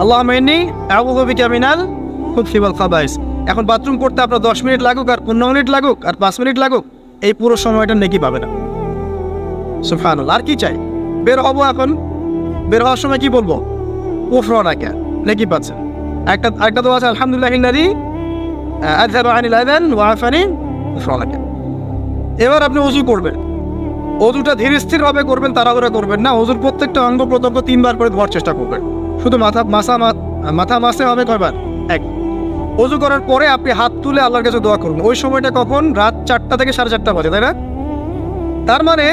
A: আল্লাহুম্মা ইন্নী আউযু বিকা মিনাল খুবসি ওয়াল খাবাইস। এখন বাথরুম করতে আপনার 10 মিনিট লাগুক আর 15 মিনিট লাগুক আর 5 মিনিট লাগুক, এই পুরো সময়টা নেকি পাবে না। সুবহানাল্লাহ। আর কি চাই? বের হব, এখন বের হওয়ার সময় কি বলবো? উফরানাকা, নেকি পাচ্ছেন। একটা দোয়া আছে, আলহামদুলিল্লাহ ইল্লাযী আযহাবা আনিল আযান ওয়া আফানি উফরানাকা। এবার আপনি ওযু করবেন। ওযুটা ধীর স্থির ভাবে করবেন, তাড়াহুড়া করবেন না। ওযুর প্রত্যেকটা অঙ্গ প্রত্যঙ্গ 3 বার করে ধোয়ার চেষ্টা করবেন। শুধু মাথা মাসে হবে কয়বার? 1। ওযু করার পরে আপনি হাত তুলে আল্লাহর কাছে দোয়া করুন। ওই সময়টা কখন? রাত 4টা থেকে 4:30 বাজে, তাই না? তার মানে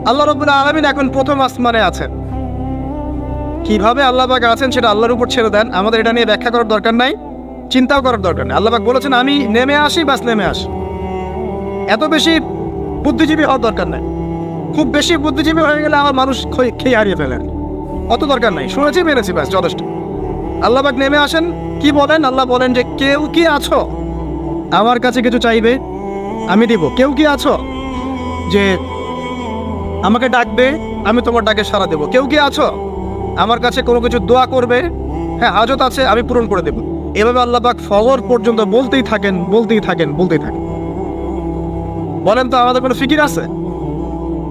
A: আল্লাহ রাব্বুল আলামিন এখন প্রথম আসমানে আছেন। কিভাবে আল্লাহ পাক আছেন সেটা আল্লাহর উপর ছেড়ে দেন, আমাদের এটা নিয়ে ব্যাখ্যা করার দরকার নাই, চিন্তাও করার দরকার নেই। আল্লাহ পাক বলেছেন আমি নেমে আসি, বাস নেমে আসি। এত বেশি বুদ্ধিজীবী হওয়ার দরকার নাই। খুব বেশি বুদ্ধিজীবী হয়ে গেলে আমার মানুষ খেয়ে হারিয়ে ফেলে, অত দরকার নাই। শুনেছি, মেরেছি, ব্যাস যথেষ্ট। আল্লাহ পাক নেমে আসেন, কি বলেন? আল্লাহ বলেন যে কেউ কি আছো আমার কাছে কিছু চাইবে, আমি দিব। কেউ কি আছো যে আমাকে ডাকবে, আমি তোমার ডাকে সাড়া দেব। কেউ কি আছো আমার কাছে কোনো কিছু দোয়া করবে, হ্যাঁ হাজত আছে, আমি পূরণ করে দেব। এভাবে আল্লাহ পাক ফজর পর্যন্ত বলতেই থাকেন। বলেন তো আমাদের কোনো ফিকির আছে?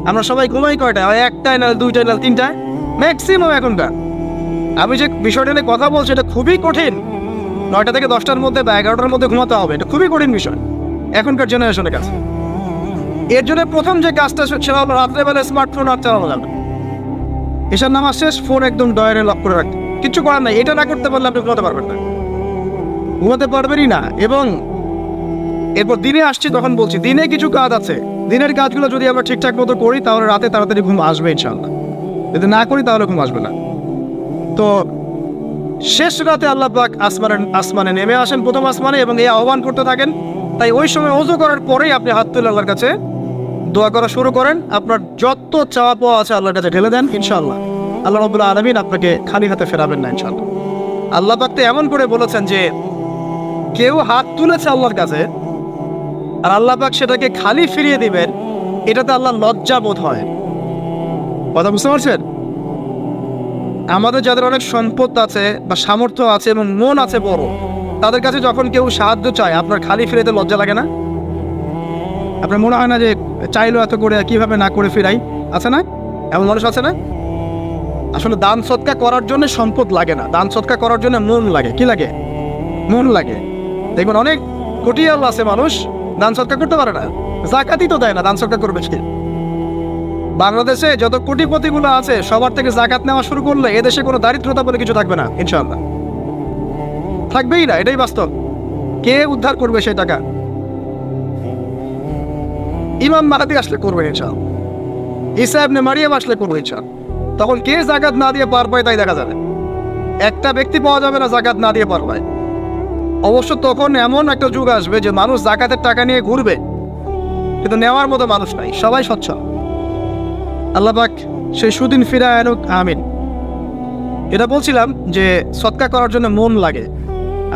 A: আমরা সবাই ঘুমাই কয়টা? 1টায় না 2টায় না 3টায় ম্যাক্সিমাম এখনকার। আমি যে বিষয়টা নিয়ে কথা বলছি এটা খুবই কঠিন। 9টা থেকে 10টার মধ্যে বা 11টার মধ্যে ঘুমাতে হবে, এটা খুবই কঠিন বিষয় এখনকার জেনারেশনের কাছে। এর জন্য প্রথম যে কাজটা সেটা হলো রাত্রেবেলা স্মার্টফোন আর চালানো যাবে। এসব নামাজ শেষ, ফোন একদম ডয়ারে লক করে রাখতে, কিচ্ছু করার নাই। এটা না করতে পারলে আপনি ঘুমাতে পারবেন না, ঘুমাতে পারবেনই না। এবং এরপর দিনে আসছি, তখন বলছি দিনে কিছু কাজ আছে। দিনের কাজগুলো যদি আমরা ঠিকঠাক মতো করি তাহলে রাতে তাড়াতাড়ি ঘুম আসবে ইনশাআল্লাহ। যদি না করি তাহলে ঘুম আসবে না। তো শেষ রাতে আল্লাহ পাক আসমানে নেমে আসেন, প্রথম আসমানে, এবং এই আহ্বান করতে থাকেন। তাই ওই সময় ওযু করার পরেই আপনি হাত তুলে আল্লাহর কাছে দোয়া করা শুরু করেন। আপনার যত চাওয়া পাওয়া আছে আল্লাহর কাছে ঢেলে দেন, ইনশাআল্লাহ আল্লাহ রাব্বুল আলামিন আপনাকে খালি হাতে ফেরাবেন না ইনশাআল্লাহ। আল্লাহ পাক তো এমন করে বলেছেন যে কেউ হাত তুলেছে আল্লাহর কাছে আর আল্লাহ পাক সেটাকে খালি ফিরিয়ে দিবেন, এটাতে আল্লাহ লজ্জা বোধ হয়। কথা বুঝতে পারছেন? আমাদের যাদের অনেক সম্পদ আছে বা সামর্থ্য আছে এবং মন আছে বড়, তাদের কাছে যখন কেউ সাহায্য চায় আপনার খালি ফিরাইতে লজ্জা লাগে না? আপনার মনে হয় না যে চাইলো এত করে কিভাবে না করে ফিরাই? আছে না এমন মানুষ? আছে না? আসলে দান সৎকা করার জন্য সম্পদ লাগে না, দান সৎকা করার জন্য মন লাগে। কি লাগে? মন লাগে। দেখবেন অনেক কোটিয়াল আছে মানুষ, দান সৎকা করতে পারে না, জাকাতই তো দেয় না, দান সৎকা করবে কি? বাংলাদেশে যত কোটিপতিগুলো আছে সবার থেকে জাকাত নেওয়া শুরু করলে এদেশে কোনো দারিদ্রতা বলে কিছু থাকবে না ইনশাআল্লাহ, থাকবেই না। এটাই বাস্তব। কে উদ্ধার করবে সেই টাকা? ইমাম মাহদী আসলে করবে ইনশাআল্লাহ, ঈসা ইবনে মারিয়াম আসলে করবে ইনশাআল্লাহ। তখন কে জাকাত না দিয়ে পার পায় তাই দেখা যাবে। একটা ব্যক্তি পাওয়া যাবে না জাকাত না দিয়ে পার পায়। অবশ্য তখন এমন একটা যুগ আসবে যে মানুষ জাকাতের টাকা নিয়ে ঘুরবে, কিন্তু নেওয়ার মতো মানুষ নাই, সবাই সচ্ছল। আল্লাহ পাক সেই সুদিন ফিরায় আনুক, আমিন। এটা বলছিলাম যে সদকা করার জন্য মন লাগে,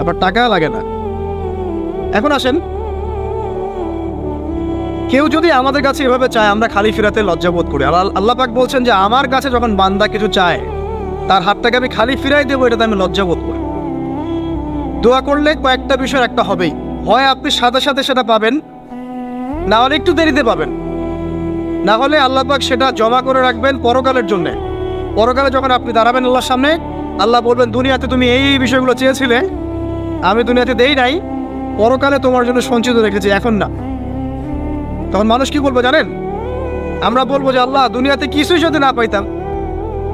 A: আবার টাকা লাগে না। এখন আসেন, কেউ যদি আমাদের কাছে এভাবে চায়, আমরা খালি ফিরাতে লজ্জাবোধ করি। আল্লাহ পাক বলছেন যে আমার কাছে যখন বান্দা কিছু চায়, তার হাতটাকে আমি খালি ফিরাই দেবো, এটাতে আমি লজ্জাবোধ করি। দোয়া করলে কয়েকটা বিষয় একটা হবেই, হয় আপনি সাথে সাথে সেটা পাবেন, না হলে একটু দেরিতে পাবেন, না হলে আল্লাহ পাক সেটা জমা করে রাখবেন পরকালের জন্য। পরকালে যখন আপনি দাঁড়াবেন আল্লাহর সামনে, আল্লাহ বলবেন দুনিয়াতে তুমি এই বিষয়গুলো চেয়েছিলে, আমি দুনিয়াতে দেই নাই, পরকালে তোমার জন্য সঞ্চিত রেখেছি, এখন না। তখন মানুষ কি বলবো জানেন? আমরা বলবো যে আল্লাহ দুনিয়াতে কিছুই যদি না পাইতাম,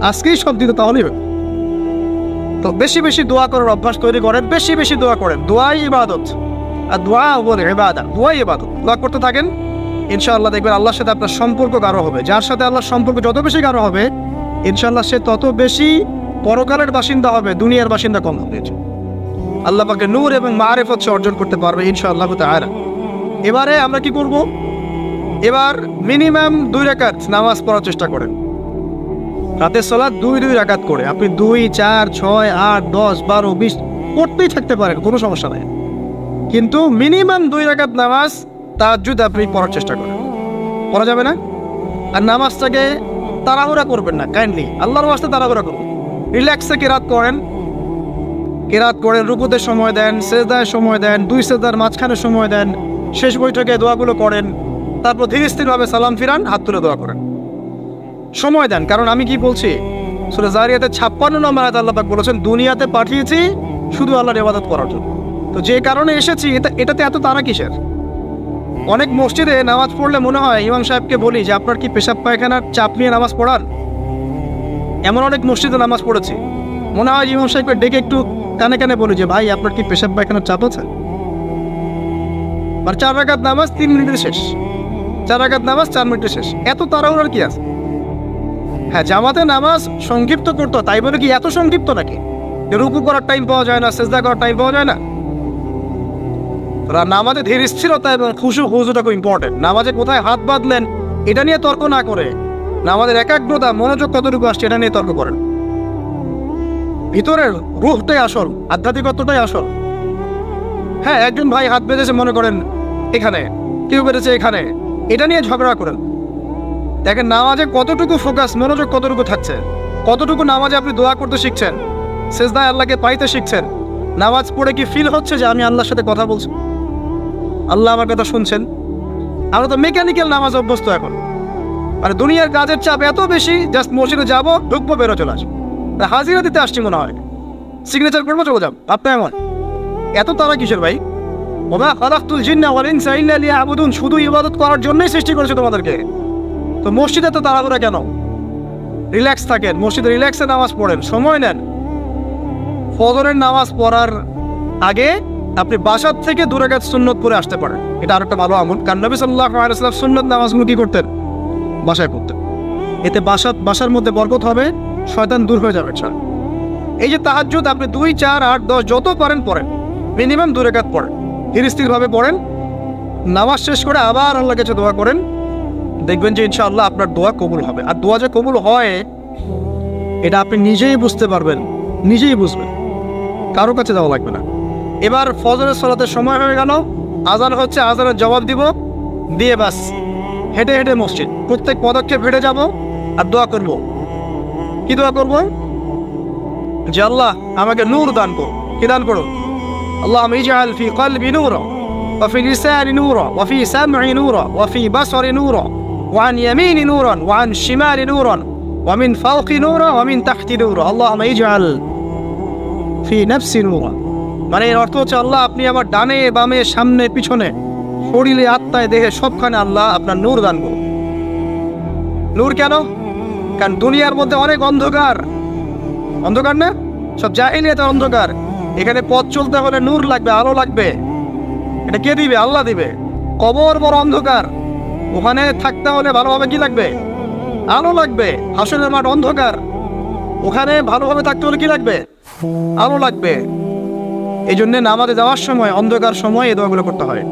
A: আজকেই সব দিত, তাহলেই হবে। তো বেশি বেশি দোয়া করার অভ্যাস তৈরি করেন, বেশি বেশি দোয়া করেন। দোয়াই ইবাদত, আর দোয়া বলে ইবাদত, দোয়াই ইবাদত। দোয়া করতে থাকেন, ইনশাআল্লাহ দেখবেন আল্লাহর সাথে আপনার সম্পর্ক গাঢ় হবে। যার সাথে আল্লাহর সম্পর্ক যত বেশি গাঢ় হবে, ইনশাআল্লাহ সে তত বেশি পরকালের বাসিন্দা হবে, দুনিয়ার বাসিন্দা কম হবে। আল্লাহ পাকে নূর এবং মারিফত অর্জন করতে পারবে ইনশাআল্লাহ তাআলা। এবারে আমরা কি করব? এবার মিনিমাম 2 রাকাত নামাজ পড়ার চেষ্টা করেন। রাতের সালাত 2 রাকাত করে আপনি 2, 4, 6, 8, 10, 12, 20 পড়তেই থাকতে পারেন, কোনো সমস্যা নেই। কিন্তু মিনিমাম 2 রাকাত নামাজ তাহাজ্জুদ আপনি পড়ার চেষ্টা করেন। পড়া যাবে না? আর নামাজটাকে তাড়াহুড়া করবেন না, কাইন্ডলি আল্লাহর ওয়াস্তে তাড়াহুড়া করুন। রিল্যাক্সে কেরাত করেন, রুকুতে সময় দেন, সেজদায় সময় দেন, 2 সেজদার মাঝখানে সময় দেন, শেষ বৈঠকে দোয়াগুলো করেন, তারপর ধীরে স্থিরভাবে সালাম ফিরান, হাত তুলে দোয়া করেন, সময় দেন। কারণ আমি কি বলছি, সূরা জারিয়াতে 56 নম্বর আয়াতে আল্লাহ পাক বলেছেন দুনিয়াতে পাঠিয়েছি শুধু আল্লাহর ইবাদত করার জন্য। তো যে কারণে এসেছি, এটাতে এত তাড়া কিসের? অনেক মসজিদে নামাজ পড়লে মনে হয় ইমাম সাহেবকে বলি যে আপনার কি পেশাব পায়খানার চাপ নিয়ে নামাজ পড়ান? এমন অনেক মসজিদে নামাজ পড়েছি, মনে হয় ইমাম সাহেবকে ডেকে একটু কানে কানে বলি যে ভাই আপনার কি পেশাব পায়খানার চাপ আছে? আর 4 রাকাত নামাজ 3 মিনিটে শেষ, 4 রাকাত নামাজ 4 মিনিটে শেষ, এত তাড়াহুড়ার কি আছে? হ্যাঁ, জামাতে নামাজ সংক্ষিপ্ত করতো, তাই বলে কি এত সংক্ষিপ্ত নাকি রুকু করার টাইম পাওয়া যায় না, সেজদা করার টাইম পাওয়া যায় না? নামাজে ধীর স্থিরতা এবং খুশুটা খুব ইম্পর্টেন্ট। নামাজে কোথায় হাত বাঁধলেন এটা নিয়ে তর্ক না করে, নামাজের একাগ্রতা, মনোযোগ কতটুকু আসছে এটা নিয়ে তর্ক করেন। ভিতরের রুহটাই আসল, আধ্যাত্মিকতাটাই আসল। হ্যাঁ, একজন ভাই হাত বেঁধেছে মনে করেন এখানে, কেউ বেঁধেছে এখানে, এটা নিয়ে ঝগড়া করেন। দেখেন নামাজে কতটুকু ফোকাস, মনোযোগ কতটুকু থাকছে, কতটুকু নামাজে আপনি দোয়া করতে শিখছেন, সেজদায় আল্লাহকে পাইতে শিখছেন। নামাজ পড়ে কি ফিল হচ্ছে যে আমি আল্লাহর সাথে কথা বলছি, আল্লাহ আমার কথা শুনছেন? আমরা তো মেকানিক্যাল নামাজ অভ্যস্ত এখন, মানে দুনিয়ার কাজের চাপ এত বেশি, জাস্ট মসজিদে যাবো, ঢুকবো, বেরো, চলে আসবো, হাজিরা দিতে আসছি মনে হয়, সিগনেচার করবো, চলে যাব। আপনার এমন এত তারা কিসের ভাই? ওমা খালাকতুল জিন্না ওয়াল ইনসা ইল্লা লিয়াবুদুন, শুধু ইবাদত করার জন্যই সৃষ্টি করেছে তোমাদেরকে। তো মসজিদে তো তাড়াহুড়া কেন? রিল্যাক্স থাকেন, মসজিদে রিল্যাক্সে নামাজ পড়েন, সময় নেন। ফজরের নামাজ পড়ার আগে আপনি বাসার থেকে 2 রাকাত সুন্নত পড়ে আসতে পারেন, এটা আরেকটা ভালো আমল। কারণ নবী সাল্লাল্লাহু আলাইহি ওয়াসাল্লাম সুন্নত নামাজগুলো কি করতেন? বাসায় পড়তেন। এতে বাসার মধ্যে বরকত হবে, শয়তান দূর হয়ে যাবে। এই যে তাহাজ্জুদ আপনি 2, 4, 8, 10 যত পারেন পড়েন, মিনিমাম 2 রাকাত পড়েন, ধীর স্থিরভাবে পড়েন। নামাজ শেষ করে আবার আল্লাহর কাছে দোয়া করেন, দেখবেন যে ইনশাআল্লাহ আপনার দোয়া কবুল হবে। আর দোয়া যে কবুল হয় এটা আপনি নিজেই বুঝতে পারবেন, নিজেই বুঝবেন, কারো কাছে যাওয়া লাগবে না। এবার ফজরের সালাতের সময় হয়ে গেল, আজান হচ্ছে, আজানের জবাব দিব, দিয়ে বাস হেঁটে হেঁটে মসজিদ, প্রত্যেক পদক্ষেপ হেঁটে যাব আর দোয়া করব। কি দোয়া করব? যে আল্লাহ আমাকে নূর দান করো। কি দান করো? আল্লাহুম্মা ইজআল ফি কলবি নূরা ওয়া ফি লিসানি নূরা ওয়া ফি সামঈ নূরা ওয়া ফি বাসরি নূরা ওয়া আন ইয়ামিনি নূরান ওয়া আন শিমালি নূরান ওয়া মিন ফাওকি নূরা ওয়া মিন তাহতি নূরা আল্লাহুম্মা ইজআল ফি নাফসি নূরা। মানে এর অর্থ হচ্ছে আল্লাহ আপনি আমার ডানে বামে সামনে পিছনে শরীরে আত্মায় দেহে সবখানে আল্লাহ আপনার নূর দান করুন। নূর কেন? কারণ দুনিয়ার মধ্যে অনেক অন্ধকার, অন্ধকার না, সব জাহিলিয়াতের অন্ধকার। এখানে পথ চলতে হলে নূর লাগবে, আলো লাগবে। এটা কে দিবে? আল্লাহ দিবে। কবর বড় অন্ধকার, ওখানে থাকতে হলে ভালোভাবে কি লাগবে? আলো লাগবে। হাসরের মাঠ অন্ধকার, ওখানে ভালোভাবে থাকতে হলে কি লাগবে? আলো লাগবে। এই জন্য নামাজে যাওয়ার সময়, অন্ধকার সময় এই দোয়াগুলো করতে হয়।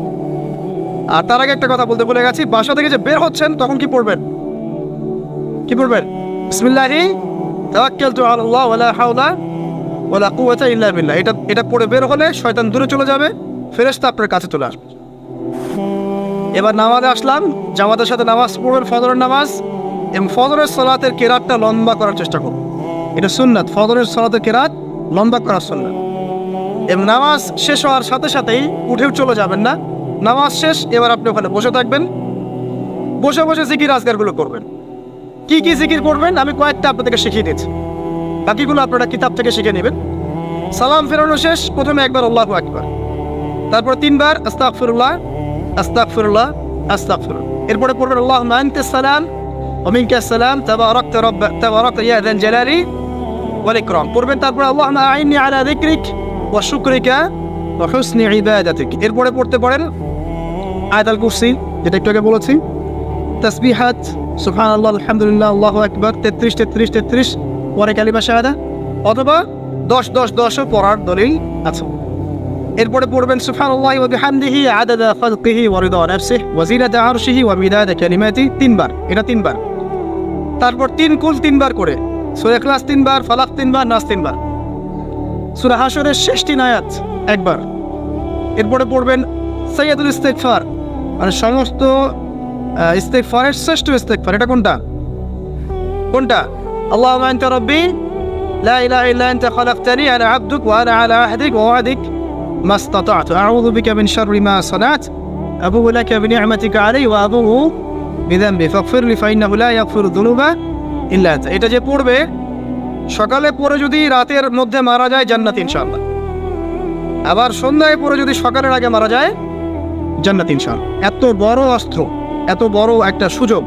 A: আর তার আগে একটা কথা বলতে ভুলে গেছি, বাসা থেকে যে বের হচ্ছেন তখন কি পড়বেন? কি পড়বেন? বিসমিল্লাহি তাওয়াক্কালতু আলাল্লাহ ওয়ালা হাওলা ওয়ালা কুওয়াতা ইল্লা বিল্লাহ। এটা পড়ে বের হলে শয়তান দূরে চলে যাবে, ফেরেশতা আপনার কাছে চলে আসবে। এবার নামাজে আসলাম, জামাতের সাথে নামাজ পড়বেন, ফজরের নামাজ, এবং ফজরের সালাতের কেরাতটা লম্বা করার চেষ্টা করুন। এটা সুন্নাত, ফজরের সালাতের কেরাত লম্বা করার সুন্নাত। এবং নামাজ শেষ হওয়ার সাথে সাথেই উঠেও চলে যাবেন না, নামাজ শেষ এবার আপনি ওখানে বসে থাকবেন, বসে বসে জিকির আজকারগুলো করবেন। কি কি জিকির করবেন আমি কয়েকটা আপনাদেরকে শিখিয়ে দিচ্ছি, বাকিগুলো আপনারা কিতাব থেকে শিখে নেবেন। সালাম ফেরানো শেষ, প্রথমে একবার আল্লাহু আকবার, তারপর 3 বার আস্তাগফিরুল্লাহ আস্তাগফিরুল্লাহ আস্তাগফিরুল্লাহ। এরপরে পড়বেন আল্লাহুম্মা আনতাস সালাম ওয়া মিনকাস সালাম তাবারাকতা ইয়া যাল জালালি ওয়াল ইকরাম পড়বেন। তারপর আল্লাহুম্মা আইন্নি আলা যিকরিক ওয়া শুকরিকা ওয়া হুসনি ইবাদাতিক। এরপরে পড়তে পারেন আয়াতুল কুরসি, যেটা একটু আগে বলেছি, তাসবিহাত সুবহানাল্লাহ আলহামদুলিল্লাহ আল্লাহু আকবার 33 পরে কালিমা শাহাদা, অথবা 10-10-10 পড়ার দলিল আছে। এরপরে পড়বেন সুবহানাল্লাহি ওয়া বিহামদিহি আদাদা খালকিহি ওয়া রিদা নাফসিহি ওয়া জিনাতা আরশিহি ওয়া মিদাদা কালিমাতি 3 বার, এটা 3 বার। তারপর 3 কুল 3 বার করে, সূরা ইখলাস 3 বার, ফালাক 3 বার, নাস 3 বার, সূরা হাশরের শেষ 3 আয়াত একবার। এরপরে পড়বেন সাইয়্যিদুল ইস্তিগফার, মানে সমস্ত ইস্তিগফারের শ্রেষ্ঠ ইস্তিগফার। এটা কোনটা? আল্লাহুম্মা আনতা রাব্বি লা ইলাহা ইল্লা আনতা খালাকতানি আনা আবদুক ওয়া আনা আলা আহদিক ওয়া ওয়াদিক মাস্তাতা'তু আউযু বিকা মিন শাররি মা সানা'তু আবুউ লাকা বিনি'মাতিকা আলাইয়া ওয়া আবুউ বিযামবি ফাগফিরলি ফাইন্নাহু লা ইয়াগফিরু যুনুবা ইল্লা আনতা। এটা যে পড়বে সকালে পড়ে যদি রাতের মধ্যে মারা যায় জান্নাত ইনশাআল্লাহ, আবার সন্ধ্যায় পড়ে যদি সকালের আগে মারা যায় জান্নাত ইনশাআল্লাহ। এত বড় অস্ত্র, এত বড় একটা সুযোগ।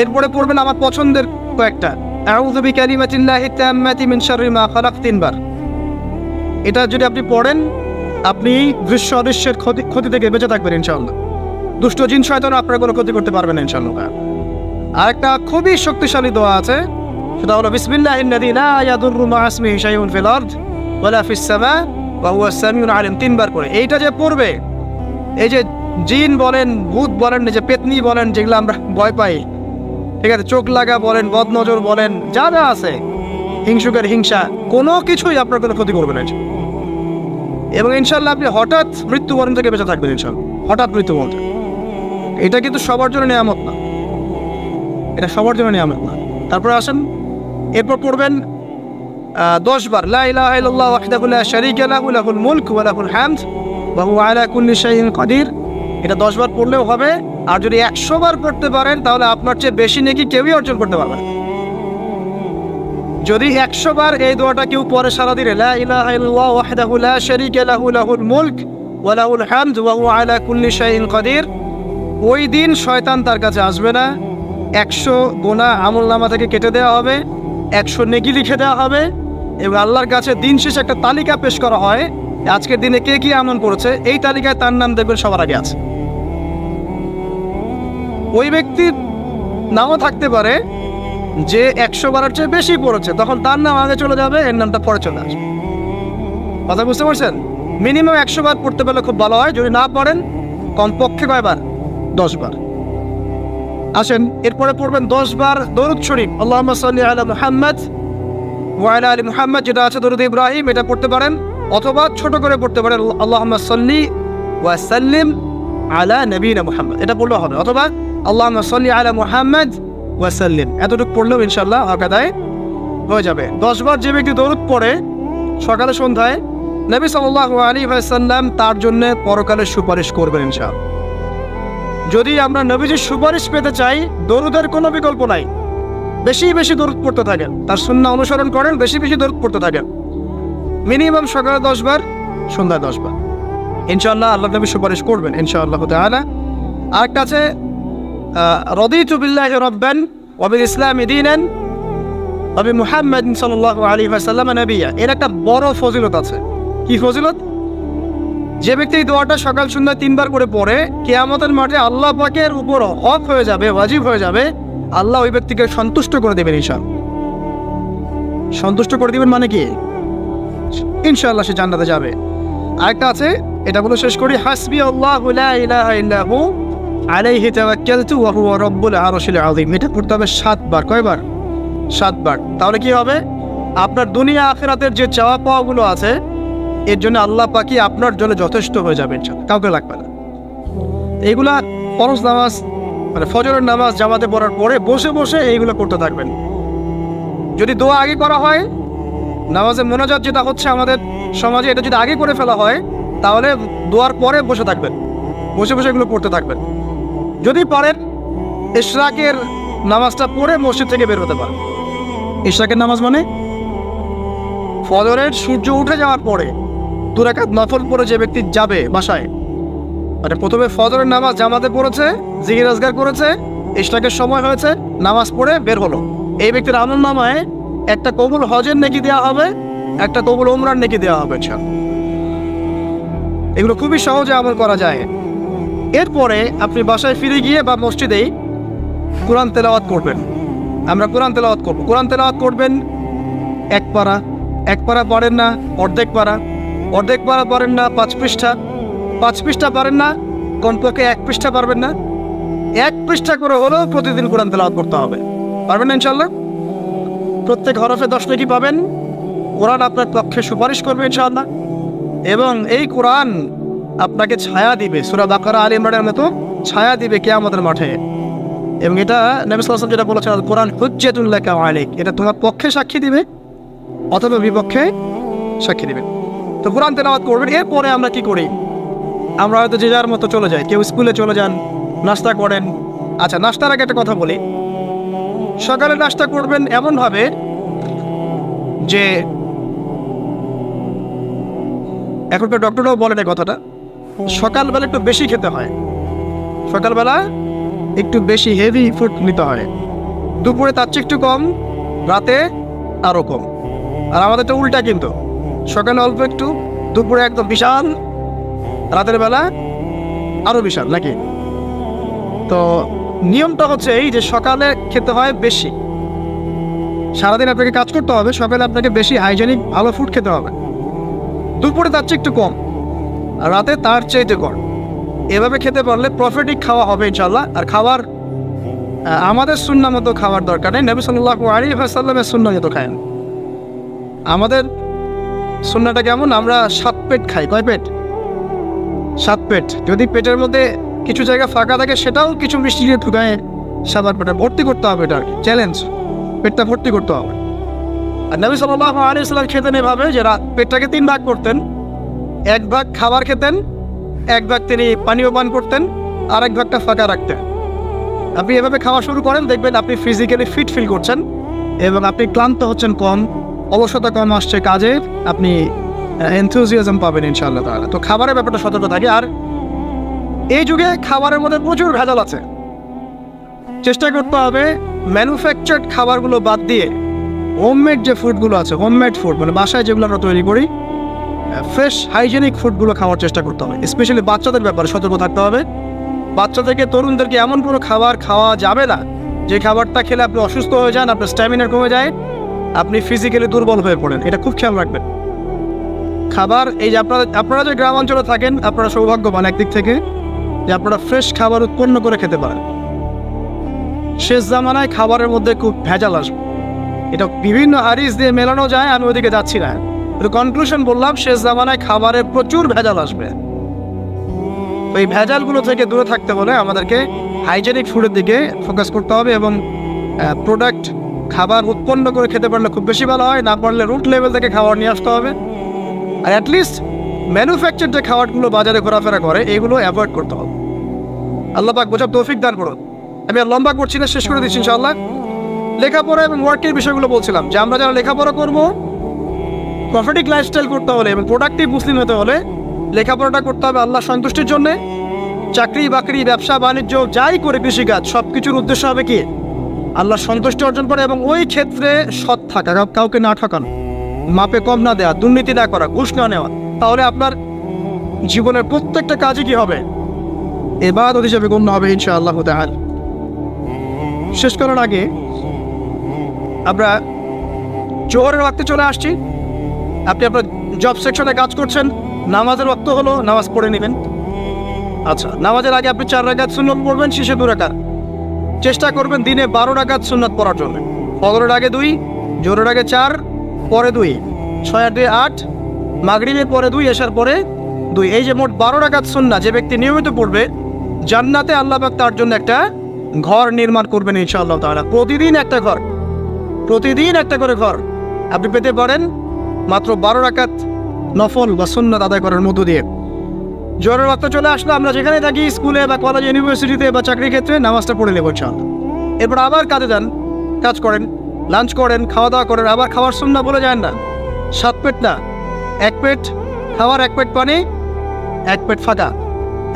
A: এরপরে পড়বেন আমার পছন্দের কয়েকটা, আউযু বিকালিমাতিল্লাহি তাম্মাতি মিন শাররি মা খালাক 3 বার। এটা যদি আপনি পড়েন আপনি দৃশ্য অদৃশ্যের ক্ষতি থেকে বেঁচে থাকবেন ইনশাআল্লাহ। দুষ্ট জিন শয়তান আপনার কোনো ক্ষতি করতে পারবে না ইনশাআল্লাহ। আর একটা খুবই শক্তিশালী দোয়া আছে, সেটা হলো বিসমিল্লাহিল্লাযী লা ইয়াদুররু মা ইসমিহি শাইউন ফিল আরদ ওয়ালা ফিস সামা ওয়া হুয়াস সামিউল আলিম 3 বার করে। এইটা যে পড়বে, এই যে জিন বলেন, ভূত বলেন, যে পেতনি বলেন, যেগুলো আমরা ভয় পাই, ঠিক আছে, চোখ লাগা বলেন, বদনজর বলেন, যা যা আছে, হিংসুকের হিংসা, কোনো কিছুই আপনার কোনো ক্ষতি করবে না। এবং ইনশাআল্লাহ আপনি হঠাৎ মৃত্যুবরণ থেকে বেঁচে থাকবেন ইনশাআল্লাহ। হঠাৎ মৃত্যুবরণ, এটা কিন্তু সবার জন্য নিয়ামত না, এটা সবার জন্য নিয়ামত না। তারপরে আসেন, এরপর পড়বেন 10 বার লা ইলাহা ইল্লাল্লাহ ওয়াহদাহু লা শারীকা লাহু লাহুল মুলক ওয়া লাহুল হামদ ওয়া হুয়া আলা কুল্লি শাইইন কাদির। এটা 10 বার পড়লেও হবে। আর যদি 100 বার পড়তে পারেন তাহলে আপনার চেয়ে বেশি নেকি কেউই অর্জন করতে পারবে না। যদি 100 বার এই দোয়াটা কেউ পড়ে সারা দিনে, লা ইলাহা ইল্লাল্লাহ ওয়াহদাহু লা শারীকা লাহু লাহুল মুলক ওয়া লাহুল হামদ ওয়া হুয়া আলা কুল্লি শাইইন কাদির, ওই দিন শয়তান তার কাছে আসবে না। 100 গুনাহ আমলনামা থেকে কেটে দেওয়া হবে, 100 নেকি লিখে দেওয়া হবে, এবং আল্লাহর কাছে দিন শেষে একটা তালিকা পেশ করা হয়, আজকের দিনে কে কি আমল করেছে, এই তালিকায় তার নাম দেখবেন সবার আগে আছে। ওই ব্যক্তির নামও থাকতে পারে যে 100 বারের চেয়ে বেশি পড়েছে, তখন তার নাম আগে চলে যাবে, এর নামটা পরে চলে আসবে। কথা বুঝতে পারছেন? মিনিমাম 100 বার পড়তে পারলে খুব ভালো হয়। যদি না পড়েন কমপক্ষে কয়বার? 10 বার। আসেন, এরপরে পড়বেন 10 বার দরুদ শরীফ, আল্লাহুম্মা সাল্লি আলা মুহাম্মাদ ওয়া আলা আলি মুহাম্মাদ, যেটা আছে দরুদ ইব্রাহিম, এটা পড়তে পারেন, অথবা ছোট করে পড়তে পারেন আল্লাহুম্মা সাল্লি ওয়া সাল্লিম আলা নবিয়িনা মুহাম্মদ, এটা পড়লেও হবে, অথবা আল্লাহুম্মা সাল্লি আলা মুহাম্মাদ ওয়া সাল্লিম, এতটুকু পড়লেও ইনশাআল্লাহ আকাদায় হয়ে যাবে। 10 বার যে ব্যক্তি দরুদ পড়ে সকালে সন্ধ্যায়, নবী সাল্লাল্লাহু আলাইহি ওয়াসাল্লাম তার জন্য পরকালে সুপারিশ করবেন ইনশাআল্লাহ। যদি আমরা নবীজির সুপারিশ পেতে চাই, দরুদের কোনো বিকল্প নাই। বেশি বেশি দরুদ পড়তে থাকেন, তার সুন্নাহ অনুসরণ করেন, বেশি বেশি দরুদ পড়তে থাকেন, মিনিমাম সকালে 10 বার, সন্ধ্যায় 10 বার, ইনশাআল্লাহ আল্লাহ নবী সুপারিশ করবেন ইনশাআল্লাহ তাআলা। আরেকটা আছে রাদিতু বিল্লাহি রাব্বান ওয়া বিল ইসলামি দীনান ওয়া বি মুহাম্মাদিন সাল্লাল্লাহু আলাইহি ওয়াসাল্লাম নবিয়্যা। এর একটা বড় ফজিলত আছে। কি ফজিলত? যে ব্যক্তি এই দোয়াটা সকাল সন্ধ্যা 3 বার করে পড়ে, কিয়ামতের মাঠে আল্লাহ পাকের উপর হক হয়ে যাবে, ওয়াজিব হয়ে যাবে, আল্লাহ ওই ব্যক্তিকে সন্তুষ্ট করে দেবেন ইনশাআল্লাহ। সন্তুষ্ট করে দিবেন মানে কি? ইনশাআল্লাহ সে জান্নাতে যাবে। আরেকটা আছে, এটা বলে শেষ করি, হাসবি আল্লাহু লা ইলাহা ইল্লা হু আলাইহি তাওয়াক্কালতু ওয়া হুয়া রাব্বুল আরশিল আযীম। এটা পড়তে হবে 7 বার। কয়বার? 7 বার। তাহলে কি হবে? আপনার দুনিয়া আখিরাতের যে চাওয়া পাওয়াগুলো আছে এর জন্য আল্লাহ পাকই আপনার জন্য যথেষ্ট হয়ে যাবে, কাউকে লাগবে না। এইগুলা ফরজ নামাজ মানে ফজরের নামাজ জামাতে পড়ার পরে বসে বসে এইগুলো করতে থাকবেন। যদি দোয়া আগে করা হয়, নামাজে মোনাজাত যেটা হচ্ছে আমাদের সমাজে, এটা যদি আগে করে ফেলা হয় তাহলে দোয়ার পরে বসে থাকবেন, বসে বসে এগুলো পড়তে থাকবেন। যদি পারেন ইশরাকের নামাজটা পড়ে মসজিদ থেকে বের হতে পারেন। ইশরাকের নামাজ মানে ফজরের সূর্য উঠে যাওয়ার পরে 2 রাকাত নফল পড়ে যে ব্যক্তি যাবে বাসায়, মানে প্রথমে ফজরের নামাজ জামাতে পড়েছে, জিকির আজকার করেছে, ইশরাকের সময় হয়েছে, নামাজ পড়ে বের হলো, এই ব্যক্তির আমলনামায় একটা কবুল হজের নেকি দেওয়া হবে, একটা কবুল উমরার নেকি দেওয়া হবে। এগুলো খুবই সহজে আমল করা যায়। এরপরে আপনি বাসায় ফিরে গিয়ে বা মসজিদেই কোরআন তেলাওয়াত করবেন। আমরা কোরআন তেলাওয়াত করব। কোরআন তেলাওয়াত করবেন 1 পারা, 1 পারা পারেন না অর্ধেক পারা, অর্ধেক পারা পারেন না 5 পৃষ্ঠা, 5 পৃষ্ঠা পারেন না কমপক্ষে 1 পৃষ্ঠা পারবেন না, 1 পৃষ্ঠা করে হলেও প্রতিদিন কোরআন তেলাওয়াত করতে হবে। পারবেন না ইনশাআল্লাহ? প্রত্যেক হরফে 10 নেকি পাবেন। কোরআন আপনার পক্ষে সুপারিশ করবে ইনশাআল্লাহ, এবং এই কোরআন আপনাকে ছায়া দিবে, সূরা বাকারা আলে ইমরানের মতো ছায়া দিবে কিয়ামতের মাঠে। এবং এটা নবী সাল্লাল্লাহু আলাইহি ওয়াসাল্লাম যেটা বলেছেন, কোরআন হুজ্জাতুল লাকা ওয়া আলাইক, এটা তোমার পক্ষে সাক্ষী দিবে অথবা বিপক্ষে সাক্ষী দিবে। তো কোরআন তেলাওয়াত করবেন। এরপরে আমরা কি করি? আমরা হয়তো যে যার মতো চলে যাই, কেউ স্কুলে চলে যান, নাস্তা করেন। আচ্ছা, নাস্তার আগে একটা কথা বলি। সকালে নাস্তা করবেন এমনভাবে যে, এখনকার ডক্টররাও বলেন এই কথাটা, সকালবেলা একটু বেশি খেতে হয়, সকালবেলা একটু বেশি হেভি ফুড নিতে হয়, দুপুরে তার চেয়ে একটু কম, রাতে আরও কম। আর আমাদেরটা উল্টা, কিন্তু সকালে অল্প একটু, দুপুরে একদম বিশাল, রাতের বেলা আরও বিশাল, নাকি? তো নিয়মটা হচ্ছে এই যে সকালে খেতে হয় বেশি, সারাদিন আপনাকে কাজ করতে হবে, সকালে আপনাকে বেশি হাইজেনিক ভালো ফুড খেতে হবে, দুপুরে তার চেয়ে একটু কম, আর রাতে তার চাইতে কম। এভাবে খেতে পারলে প্রফিটিক খাওয়া হবে ইনশাল্লাহ। আর খাবার আমাদের সুন্নাহ মতো খাওয়ার দরকার নেই, নবী সাল্লাল্লাহু আলাইহি ওয়াসাল্লামের সুন্নাহ মতো খায়েন। আমাদের সুন্নাহটা কেমন? আমরা 7 পেট খাই। কয় পেট? 7 পেট। যদি পেটের মধ্যে কিছু জায়গা ফাঁকা থাকে সেটাও কিছু মিষ্টি দিয়ে ঢুকায় 7 পেটে ভর্তি করতে হবে। এটা চ্যালেঞ্জ, পেটটা ভর্তি করতে হবে। আর নবী সাল্লাল্লাহু আলাইহি ওয়াসাল্লাম খেতেন এভাবে যে পেটটাকে 3 ভাগ করতেন, 1 ভাগ খাবার খেতেন, 1 ভাগ তিনি পানীয় পান করতেন, আর 1 ভাগটা ফাঁকা রাখতেন। আপনি এভাবে খাওয়া শুরু করেন, দেখবেন আপনি ফিজিক্যালি ফিট ফিল করছেন এবং আপনি ক্লান্ত হচ্ছেন কম, অলসতা কম আসছে কাজে, আপনি এনথুজিয়াজম পাবেন ইনশাআল্লাহ তাআলা। তো খাবারের ব্যাপারটা সতর্ক থাকে। আর এই যুগে খাবারের মধ্যে প্রচুর ভেজাল আছে, চেষ্টা করতে হবে ম্যানুফ্যাকচার্ড খাবারগুলো বাদ দিয়ে হোমমেড যে ফুডগুলো আছে, হোমমেড ফুড মানে বাসায় যেগুলো আমরা তৈরি করি, ফ্রেশ হাইজেনিক ফুডগুলো খাওয়ার চেষ্টা করতে হবে। স্পেশালি বাচ্চাদের ব্যাপারে সতর্ক থাকতে হবে। বাচ্চা থেকে তরুণদেরকে এমন কোনো খাবার খাওয়া যাবে না যে খাবারটা খেলে আপনি অসুস্থ হয়ে যান, আপনার স্ট্যামিনা কমে যায়, আপনি ফিজিক্যালি দুর্বল হয়ে পড়েন। এটা খুব খেয়াল রাখবেন। খাবার এই যে আপনারা যে গ্রাম অঞ্চলে থাকেন, আপনারা সৌভাগ্যবান একদিক থেকে যে আপনারা ফ্রেশ খাবার উৎপন্ন করে খেতে পারেন। শেষ জামানায় খাবারের মধ্যে খুব ভেজাল আসবে, এটা বিভিন্ন হাদিস দিয়ে মেলানো যায়, আমি ওদিকে যাচ্ছি না। কিন্তু কনক্লুশন বললাম, শেষ জামানায় খাবারে প্রচুর ভেজাল আসবে। ওই ভেজালগুলো থেকে দূরে থাকতে হলে আমাদেরকে হাইজেনিক ফুডের দিকে ফোকাস করতে হবে এবং প্রোডাক্ট খাবার উৎপন্ন করে খেতে পারলে খুব বেশি ভালো হয়, না পারলে রুট লেভেল থেকে খাবার নিয়ে আসতে হবে। আর অ্যাটলিস্ট ম্যানুফ্যাকচার যে খাবারগুলো বাজারে ঘোরাফেরা করে এগুলো অ্যাভয়েড করতে হবে। আল্লাহ পাক বোঝার তৌফিক দান করুন। আমি আর লম্বা করছি না, শেষ করে দিচ্ছি ইনশাআল্লাহ। লেখাপড়া এবং ওয়ার্কের বিষয়গুলো বলছিলাম যে আমরা যারা লেখাপড়া করব, প্রফিটিক লাইফস্টাইল করতে হলে এবং প্রোডাক্টিভ মুসলিম হতে হলে লেখাপড়াটা করতে হবে আল্লাহ সন্তুষ্টির জন্যে। চাকরি বাকরি ব্যবসা বাণিজ্য যাই করে, কৃষিকাজ, সব কিছুর উদ্দেশ্য হবে কি? আল্লাহ সন্তুষ্টি অর্জন করে এবং ওই ক্ষেত্রে সৎ থাকা, কাউকে না ঠকানো, মাপে কম না দেওয়া, দুর্নীতি না করা, ঘুষ না নেওয়া। তাহলে আপনার জীবনের প্রত্যেকটা কাজই কি হবে? ইবাদত হিসেবে গণ্য হবে ইনশাআল্লাহ তাআলা। শেষ করার আগে আমরা জোহরের ওয়াক্তে চলে আসছি। আপনি আপনার জব সেকশনে কাজ করছেন, নামাজের ওয়াক্ত হলো, নামাজ পড়ে নেবেন। আচ্ছা, নামাজের আগে আপনি 4 রাকাত সুন্নত পড়বেন, শেষে 2 রাকাত। চেষ্টা করবেন দিনে 12 রাকাত সুন্নত পড়ার জন্য। ফজরের আগে 2, জোহরের আগে 4, পরে 2, 6 আর 2 8, মাগরিবের পরে 2, এশার পরে 2। এই যে মোট 12 রাকাত সুন্নাত যে ব্যক্তি নিয়মিত পড়বে, জান্নাতে আল্লাহ পাক তার জন্য একটা ঘর নির্মাণ করবেন ইনশাআল্লাহ তাআলা। প্রতিদিন একটা ঘর, প্রতিদিন একটা করে ঘর আপনি পেতে পারেন মাত্র 12 রাকাত নফল বা সুন্নাত আদায় করার মধ্য দিয়ে। জোহরের ওয়াক্ত চলে আসলো, আমরা যেখানে থাকি, স্কুলে বা কলেজে, ইউনিভার্সিটিতে বা চাকরির ক্ষেত্রে, নামাজটা পড়ে নেব ইনশাআল্লাহ। এরপর আবার কাজে যান, কাজ করেন, লাঞ্চ করেন, খাওয়া দাওয়া করেন। আবার খাওয়ার সুন্নাত বলে যান না, 7 পেট না, 1 পেট খাওয়ার, 1 পেট পানি, 1 পেট ফাঁকা,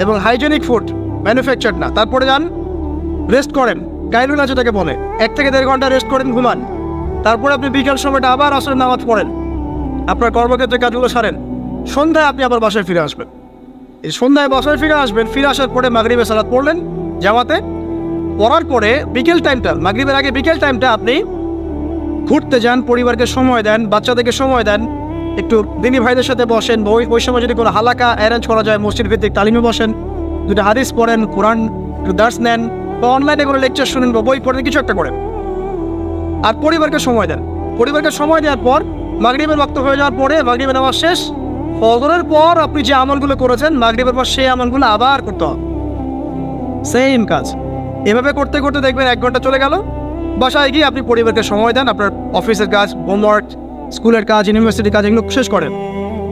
A: এবং হাইজেনিক ফুড, ম্যানুফ্যাকচার্ড না। তারপরে যান, রেস্ট করেন, গাইলুল আছে তাকে বলে, 1 থেকে 1.5 ঘন্টা রেস্ট করেন, ঘুমান। তারপরে আপনি বিকেল সময়টা আবার আসরের নামাজ পড়েন, আপনার কর্মক্ষেত্রে কাজগুলো সারেন। সন্ধ্যায় আপনি আবার বাসায় ফিরে আসবেন। এই সন্ধ্যায় বাসায় ফিরে আসবেন, ফিরে আসার পরে মাগরিবের সালাত পড়লেন জামাতে। পড়ার পরে বিকেল টাইমটা, মাগরিবের আগে বিকেল টাইমটা আপনি ঘুরতে যান, পরিবারকে সময় দেন, বাচ্চাদেরকে সময় দেন, একটু দিনী ভাইদের সাথে বসেন। ওই সময় যদি কোনো হালাকা অ্যারেঞ্জ করা যায়, মসজিদ ভিত্তিক তালিমে বসেন, 2টা হাদিস পড়েন, কোরআন একটু দার্স নেন, বা অনলাইনে কোনো লেকচার শুনেন বা বই পড়েন, কিছু একটা করেন। আর পরিবারকে সময় দেন। পরিবারকে সময় দেওয়ার পর মাগরিবের ওয়াক্ত হয়ে যাওয়ার পরে, মাগরিবের নামাজ শেষ, ফজরের পর আপনি যে আমলগুলো করেছেন মাগরিবের পর, সেই আমলগুলো আবার করতে হবে, সেম কাজ। এভাবে করতে করতে দেখবেন 1 ঘন্টা চলে গেল। বাসায় গিয়ে আপনি পরিবারকে সময় দেন, আপনার অফিসের কাজ, হোমওয়ার্ক, স্কুলের কাজ, ইউনিভার্সিটির কাজ, এগুলো শেষ করেন।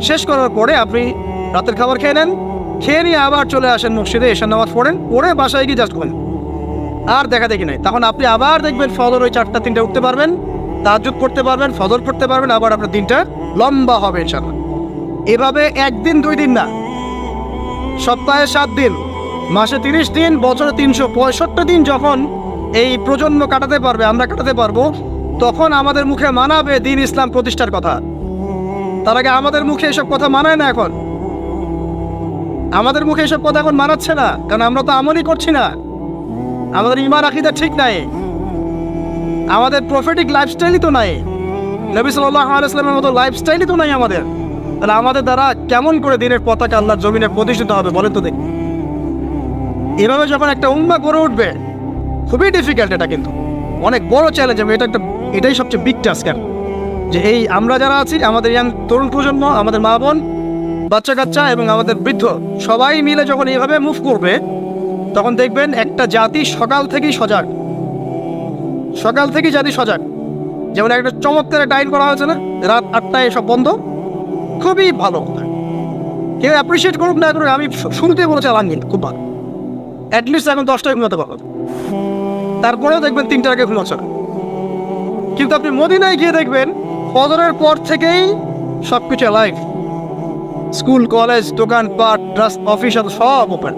A: শেষ করার পরে আপনি রাতের খাবার খেয়ে নেন, খেয়ে নিয়ে আবার চলে আসেন মসজিদে, এশার নামাজ পড়েন, পড়ে বাসায় গিয়ে জাস্ট ঘুমেন, আর দেখা দেখি নাই। তখন আপনি আবার দেখবেন ফজর ওই 4টা 3টে উঠতে পারবেন, তাহাজ্জুদ পড়তে পারবেন, ফজর পড়তে পারবেন, আবার আপনার দিনটা লম্বা হবে ইনশাআল্লাহ। এভাবে 1 দিন 2 দিন না, সপ্তাহে 7 দিন, মাসে 30 দিন, বছরে 365 দিন যখন এই প্রজন্ম কাটাতে পারবে, আমরা কাটাতে পারবো, তখন আমাদের মুখে মানাবে দিন ইসলাম প্রতিষ্ঠার কথা। তার আগে আমাদের মুখে এসব কথা মানায় না। এখন আমাদের মুখে এসব কথা এখন মানাচ্ছে না, কারণ আমরা তো আমলই করছি না, আমাদের ঈমান আকীদা ঠিক নাই, আমাদের প্রফেটিক লাইফস্টাইলই তো নাই, নবী সাল্লাল্লাহু আলাইহি ওয়াসাল্লামের মতো লাইফস্টাইলই তো নাই আমাদের। তাহলে আমাদের দ্বারা কেমন করে দিনের পতাকা আল্লাহর জমিনে প্রতিষ্ঠিত হবে বলেন তো দেখি। এভাবে যখন একটা উম্মাহ গড়ে উঠবে, খুবই ডিফিকাল্ট, এটা কিন্তু অনেক বড় চ্যালেঞ্জ। এটাই সবচেয়ে বিগ টাস্ক, যে এই আমরা যারা আছি, আমাদের ইয়াং তরুণ প্রজন্ম, আমাদের মা বোন, বাচ্চা কাচ্চা এবং আমাদের বৃদ্ধ, সবাই মিলে যখন এইভাবে মুভ করবে, তখন দেখবেন একটা জাতি সকাল থেকেই সজাগ, সকাল থেকেই জাতি সজাগ। যেমন একটা চমৎকার একটা আইন করা হয়েছে না, রাত 8টায় সব বন্ধ, খুবই ভালো কথা। কেউ অ্যাপ্রিসিয়েট করুক না করুক, আমি শুরুতেই বলেছি আলহামদুলিল্লাহ, খুব ভালো। অ্যাটলিস্ট এখন 10টায় ঘুমাতে পারবো, তারপরেও দেখবেন 3টার আগে ঘুমাচ্ছে না। কিন্তু আপনি মদিনায় গিয়ে দেখবেন ফজরের পর থেকেই সব কিছু লাইভ, স্কুল, কলেজ, দোকানপাট, অফিস সব ওপেন।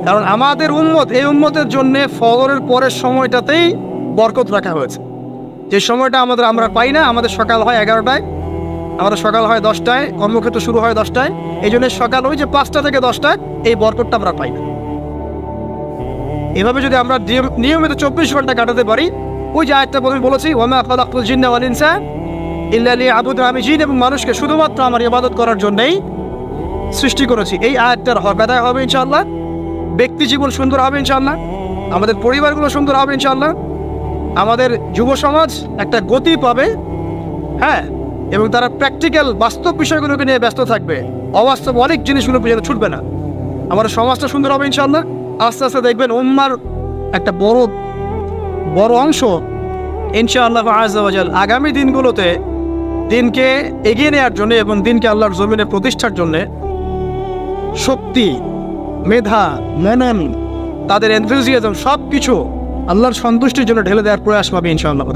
A: কারণ আমাদের উম্মত, এই উম্মতের জন্য ফজরের পরের সময়টাতেই বরকত রাখা হয়েছে। যে সময়টা আমরা পাই না, আমাদের সকাল হয় 11টায়, আমাদের সকাল হয় 10টায়, কর্মক্ষেত্র শুরু হয় 10টায়। এই জন্য সকাল ওই যে 5টা থেকে 10টায় এই বরকতটা আমরা পাই না। এভাবে যদি আমরা নিয়মিত 24 ঘন্টা কাটাতে পারি, ওই যে আয়াতটা বলেছি, ওয়ামা খালাকতুল জিন্না ওয়াল ইনসা ইল্লা লিয়াবুদুন, আমি জিন এবং মানুষকে শুধুমাত্র আমার ইবাদত করার জন্যই সৃষ্টি করেছি। এই আয়াতটার হক আদায় হবে ইনশাআল্লাহ, ব্যক্তি জীবন সুন্দর হবে ইনশাআল্লাহ, আমাদের পরিবারগুলো সুন্দর হবে ইনশাআল্লাহ, আমাদের যুব সমাজ একটা গতি পাবে, হ্যাঁ, এবং তারা প্র্যাকটিক্যাল বাস্তব বিষয়গুলোকে নিয়ে ব্যস্ত থাকবে, অবাস্তব অনেক জিনিসগুলো পিছনে ছুটবে না। আমাদের সমাজটা সুন্দর হবে ইনশাআল্লাহ। আস্তে আস্তে দেখবেন উম্মার একটা বড় অংশ ইনশাআল্লাহ আযজা ওয়া জাল আগামী দিনগুলোতে দিনকে এগিয়ে নেওয়ার জন্য এবং দিনকে আল্লাহর জমিনে প্রতিষ্ঠার জন্য শক্তি, মেধা, মনন, তাদের এনথুজিয়াজম সব কিছু আল্লাহর সন্তুষ্টির জন্য ঢেলে দেওয়ার প্রয়াস পাবে ইনশাআল্লাহ।